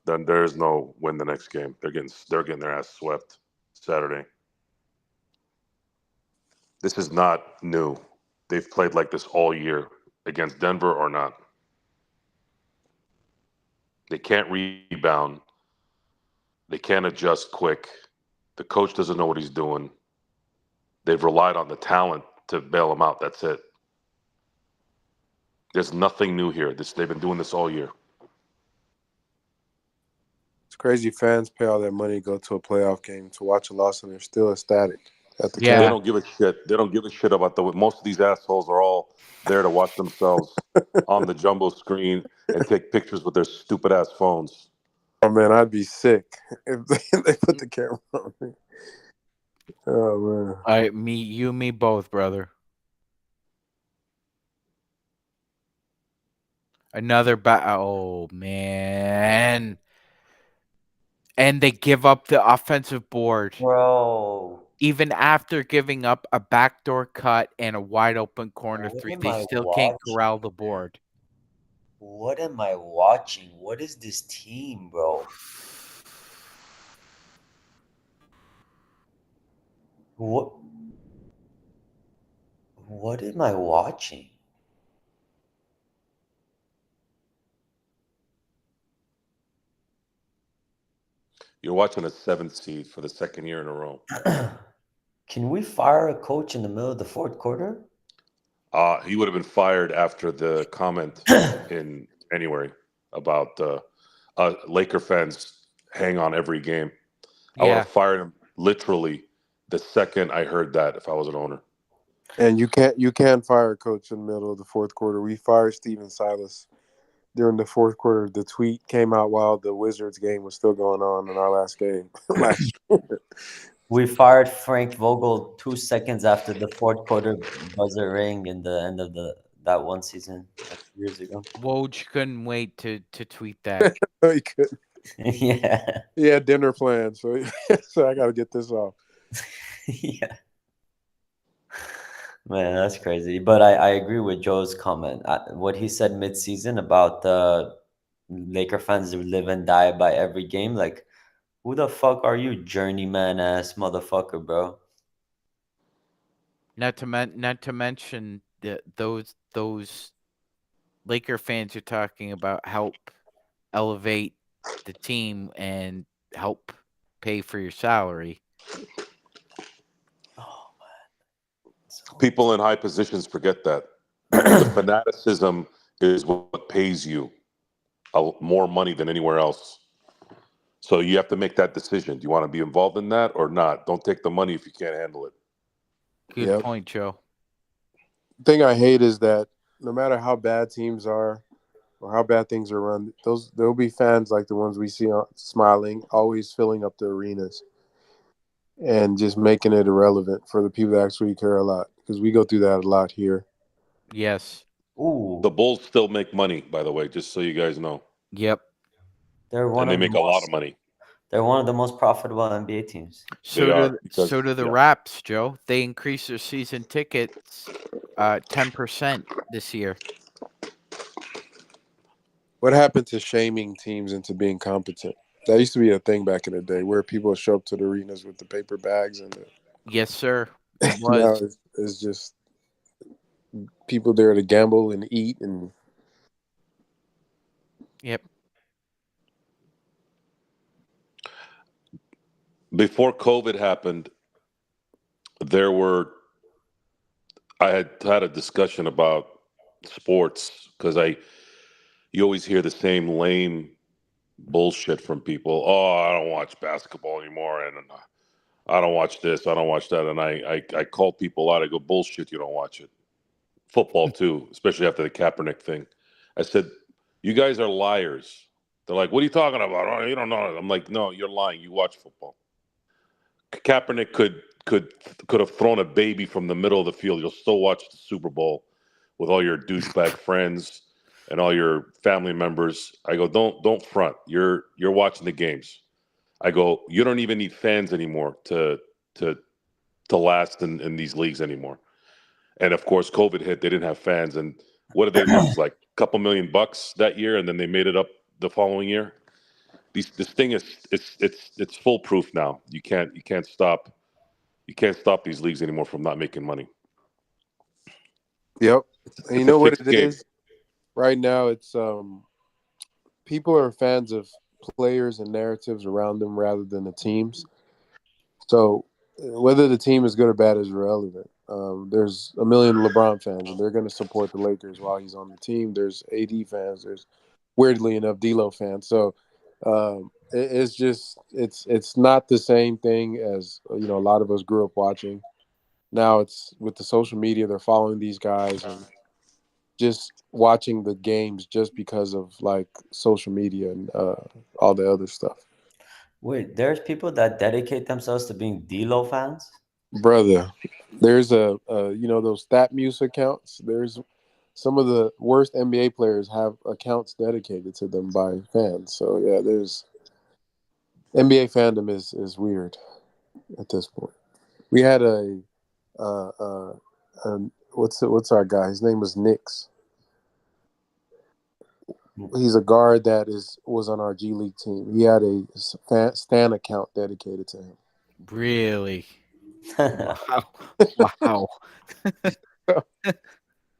then there's no win the next game. They're getting their ass swept Saturday. This is not new. They've played like this all year against Denver or not. They can't rebound. They can't adjust quick. The coach doesn't know what he's doing. They've relied on the talent to bail them out. That's it. There's nothing new here. They've been doing this all year. It's crazy. Fans pay all their money, go to a playoff game to watch a loss, and they're still ecstatic at the They Yeah. don't give a shit. They don't give a shit about most of these assholes are all there to watch themselves on the jumbo screen and take pictures with their stupid ass phones. Oh man, I'd be sick if they put the camera on me. Oh man. Me both, brother. Another oh man. And they give up the offensive board. Bro. Even after giving up a backdoor cut and a wide open corner three, they still can't corral the board. What am I watching? What is this team, bro? What am I watching? You're watching a 7th seed for the second year in a row. Can we fire a coach in the middle of the fourth quarter? He would have been fired after the comment in January about Laker fans hang on every game. I would have fired him literally the second I heard that if I was an owner. And you can fire a coach in the middle of the fourth quarter. We fired Steven Silas during the fourth quarter. The tweet came out while the Wizards game was still going on in our last game last year. We fired Frank Vogel 2 seconds after the fourth quarter buzzer rang in the end of that one season like years ago. Woj couldn't wait to tweet that. He couldn't. Yeah. He had dinner plans, so so I got to get this off. Yeah. Man, that's crazy. But I agree with Joe's comment. What he said mid-season about the Laker fans who live and die by every game. Like, who the fuck are you, journeyman ass motherfucker, bro? Not to mention those Laker fans you're talking about help elevate the team and help pay for your salary. Oh man. People in high positions forget that. The fanaticism is what pays you more money than anywhere else. So you have to make that decision. Do you want to be involved in that or not? Don't take the money if you can't handle it. Good point, Joe. The thing I hate is that no matter how bad teams are or how bad things are run, there'll be fans like the ones we see smiling, always filling up the arenas and just making it irrelevant for the people that actually care a lot, because we go through that a lot here. Yes. Ooh. The Bulls still make money, by the way, just so you guys know. Yep. And they make a lot of money. They're one of the most profitable NBA teams. So do the Raps, Joe. They increased their season tickets 10% this year. What happened to shaming teams into being competent? That used to be a thing back in the day, where people show up to the arenas with the paper bags and yes, sir. It now was. it's just people there to gamble and eat and. Yep. Before COVID happened, I had a discussion about sports because you always hear the same lame bullshit from people. Oh, I don't watch basketball anymore, and I don't watch this, I don't watch that, and I call people out. I go, bullshit, you don't watch it. Football too, especially after the Kaepernick thing. I said, you guys are liars. They're like, what are you talking about? Oh, you don't know. I'm like, no, you're lying. You watch football. Kaepernick could have thrown a baby from the middle of the field. You'll still watch the Super Bowl with all your douchebag friends and all your family members. I go, don't front. You're watching the games. I go, you don't even need fans anymore to last in these leagues anymore. And of course, COVID hit. They didn't have fans, and what did they lose? Like a couple $1 million that year, and then they made it up the following year. This thing is it's foolproof now. You can't stop these leagues anymore from not making money. Yep. And you know what it game. is? Right now, it's people are fans of players and narratives around them rather than the teams. So whether the team is good or bad is irrelevant. There's a million LeBron fans, and they're going to support the Lakers while he's on the team. There's AD fans. There's, weirdly enough, D'Lo fans. So it's just it's not the same thing as a lot of us grew up watching. Now it's with the social media, they're following these guys and just watching the games just because of like social media and all the other stuff. Wait, there's people that dedicate themselves to being D'Lo fans? Brother, there's those stat muse accounts. There's some of the worst NBA players have accounts dedicated to them by fans. So yeah, there's NBA fandom is weird at this point. We had what's our guy? His name was Nix. He's a guard that was on our G League team. He had a Stan account dedicated to him. Really? Wow.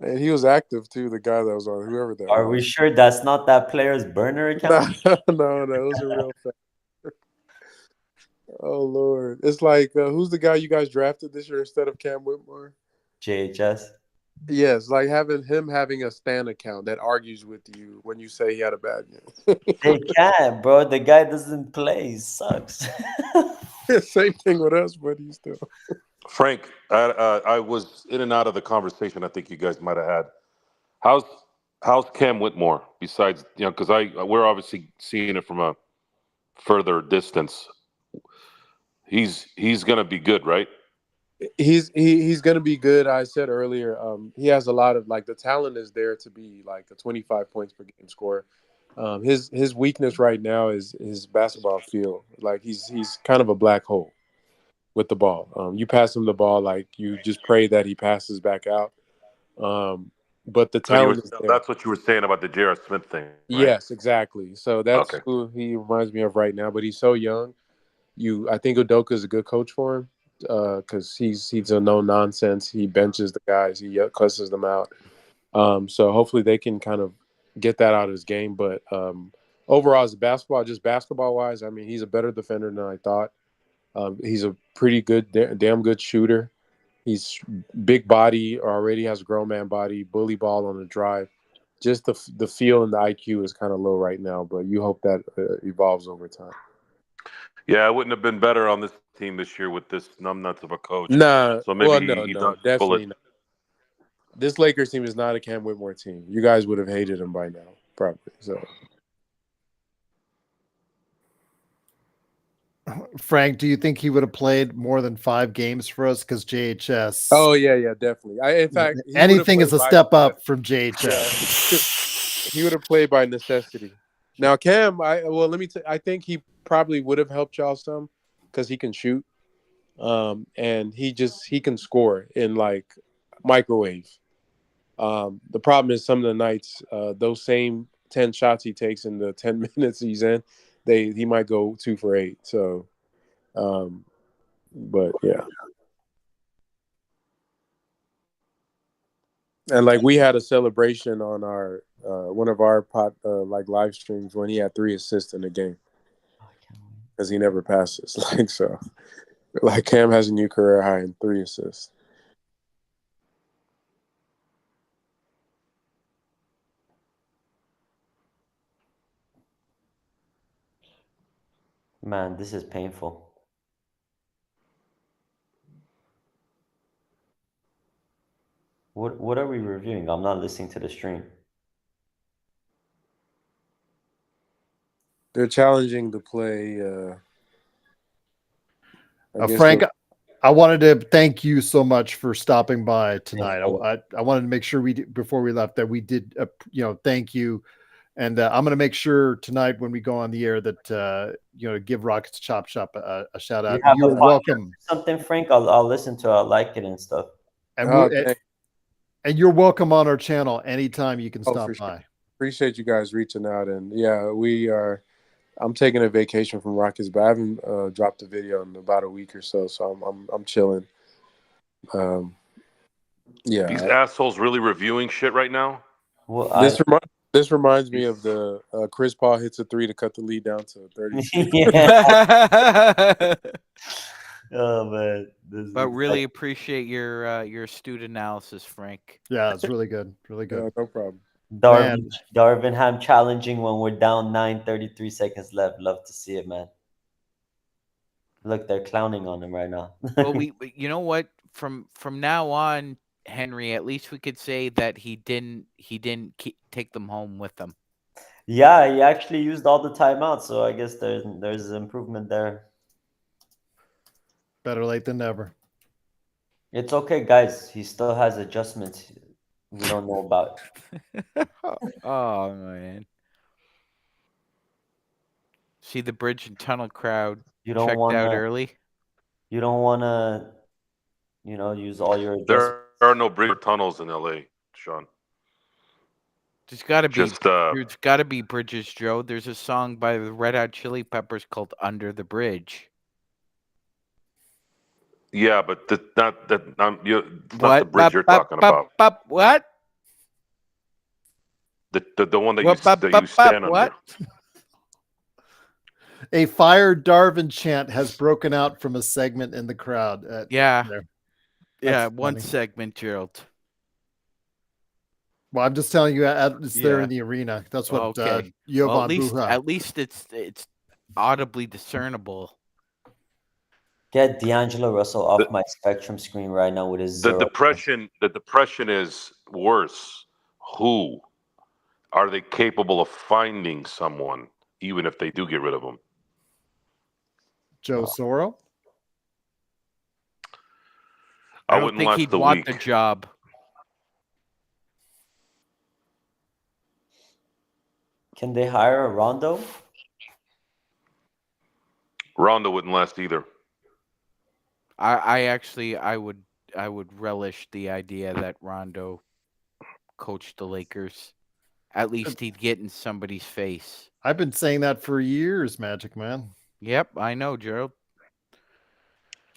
And he was active too. The guy that was on whoever that. Are we sure that's not that player's burner account? No, that was a real fan. Oh Lord, it's like who's the guy you guys drafted this year instead of Cam Whitmore? JHS. Yes, like having a Stan account that argues with you when you say he had a bad game. They can't, bro. The guy doesn't play. He sucks. Same thing with us, but he's still. Frank, I was in and out of the conversation. I think you guys might have had. How's Cam Whitmore? Besides, because we're obviously seeing it from a further distance. He's gonna be good, right? He's going to be good. I said earlier, he has a lot of the talent is there to be like a 25 points per game scorer. His weakness right now is his basketball feel. Like he's kind of a black hole with the ball. You pass him the ball, like you just pray that he passes back out. But the talent is there. That's what you were saying about the J.R. Smith thing, right? Yes, exactly. So that's Okay. who he reminds me of right now. But he's so young. I think Udoka is a good coach for him because he's a no nonsense. He benches the guys. He cusses them out. So hopefully they can kind of get that out of his game. But overall, as basketball wise, I mean, he's a better defender than I thought. He's a pretty good, damn good shooter. He's big body, already has a grown man body, bully ball on the drive. Just the feel and the IQ is kind of low right now, but you hope that evolves over time. Yeah, it wouldn't have been better on this team this year with this numbnuts of a coach. Nah, So maybe no, definitely not. This Lakers team is not a Cam Whitmore team. You guys would have hated him by now, probably. So, Frank, do you think he would have played more than 5 games for us? Because JHS. oh yeah, definitely. In fact, anything is a step up from JHS. He would have played by necessity. Now Cam, I think he probably would have helped y'all some because he can shoot, and he can score in like microwave. The problem is some of the nights, those same 10 shots he takes in the 10 minutes he's in, he might go 2 for 8. So, but yeah. And like we had a celebration on our one of our live streams when he had 3 assists in the game because he never passes. Like Cam has a new career high in 3 assists. Man, this is painful. What are we reviewing? I'm not listening to the stream. They're challenging the play. Frank, I wanted to thank you so much for stopping by tonight. I wanted to make sure before we left that we did, thank you. And I'm going to make sure tonight when we go on the air that, give Rockets Chop Shop a shout out. You're welcome. Something, Frank, I'll listen to it. I like it and stuff. And you're welcome on our channel anytime you can stop by. Sure. Appreciate you guys reaching out. And yeah, I'm taking a vacation from Rockets, but I haven't dropped a video in about a week or so. So I'm chilling. Yeah. These assholes really reviewing shit right now. Well, this reminds me of the Chris Paul hits a 3 to cut the lead down to 30. Oh man, but really appreciate your astute analysis, Frank. Yeah, it's really good, really good. No problem. Darvinham challenging when we're down 9, 33 seconds left. Love to see it, man. Look, they're clowning on him right now. Well, you know what? From now on, Henry, at least we could say that he didn't take them home with him. Yeah, he actually used all the timeouts, so I guess there's improvement there. Better late than never. It's okay, guys. He still has adjustments we don't know about. Oh man! See the bridge and tunnel crowd checked out early. You don't want to, use all your adjustments. There are no bridge or tunnels in LA, Sean. There's got to be. There's got to be bridges, Joe. There's a song by the Red Hot Chili Peppers called "Under the Bridge." Yeah, but not the bridge you're talking about. What? The one that you stand under. A Fire Darvin chant has broken out from a segment in the crowd. One segment, Gerald. Well, I'm just telling you, it's there in the arena. That's what Jovan Buha. At least it's audibly discernible. Get D'Angelo Russell off my Spectrum screen right now with his The zero. depression is worse. Who are they capable of finding someone, even if they do get rid of him? Joe Soro. I don't wouldn't think last he'd a want the week. job. Can they hire a Rondo? Rondo wouldn't last either. I would relish the idea that Rondo coached the Lakers. At least he'd get in somebody's face. I've been saying that for years, Magic Man. Yep, I know, Gerald.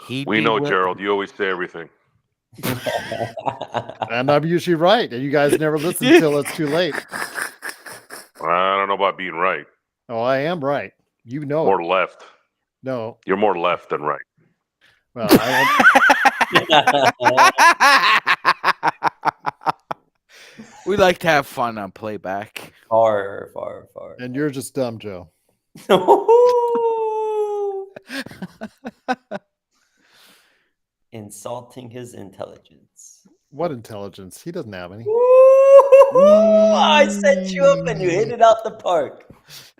We know, Gerald. You always say everything. And I'm usually right, and you guys never listen until it's too late. I don't know about being right. Oh, I am right. You know. More left. No. You're more left than right. Well, we like to have fun on playback. Far. And you're just dumb, Joe. Insulting his intelligence. What intelligence? He doesn't have any. I set you up and you hit it out the park.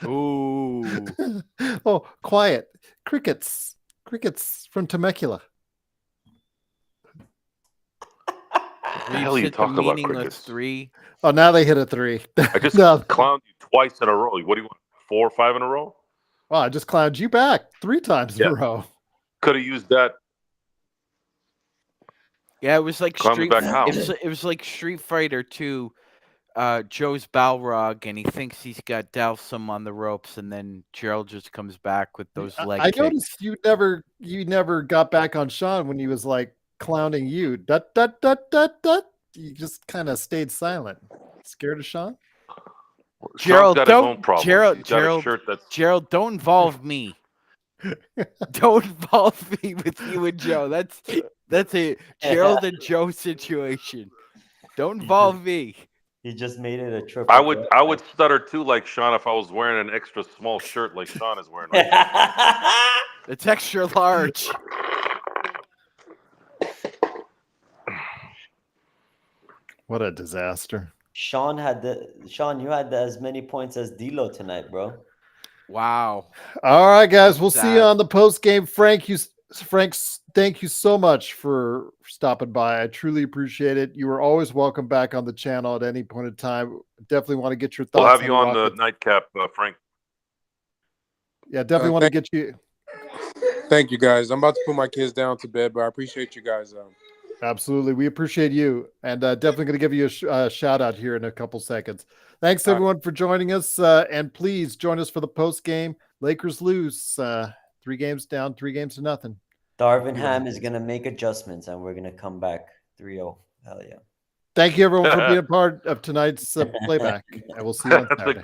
Ooh. Oh, quiet. Crickets. Crickets from Temecula. What the hell are you talking about, crickets? 3. Oh, now they hit a 3. I just clowned you twice in a row. What do you want? 4 or 5 in a row? Well, I just clowned you back 3 times in a row. Could have used that. Yeah, it was like it was like Street Fighter 2. Joe's Balrog, and he thinks he's got Dalsum on the ropes, and then Gerald just comes back with those leg kicks. I noticed you never got back on Sean when he was like clowning you. You just kind of stayed silent. Scared of Sean? Gerald, don't. Gerald, don't involve me. Don't involve me with you and Joe. That's a Gerald and Joe situation. Don't involve me. He just made it a triple. I would stutter too, like Sean, if I was wearing an extra small shirt like Sean is wearing right now. It's extra large. What a disaster. Sean, you had as many points as D'Lo tonight, bro. Wow. All right, guys. We'll see you on the post game. Frank, thank you so much for stopping by. I truly appreciate it. You are always welcome back on the channel at any point in time. Definitely want to get your thoughts. We'll have you on the nightcap, Frank. Yeah, definitely want to get you. Thank you, guys. I'm about to put my kids down to bed, but I appreciate you guys. Absolutely. We appreciate you, and definitely going to give you a shout out here in a couple seconds. Thanks, everyone, for joining us, and please join us for the post game. Lakers lose 3 games down, 3 games to nothing. Darvin Ham is going to make adjustments, and we're going to come back 3-0. Hell yeah. Thank you, everyone, for being a part of tonight's playback. And we'll see you on Saturday.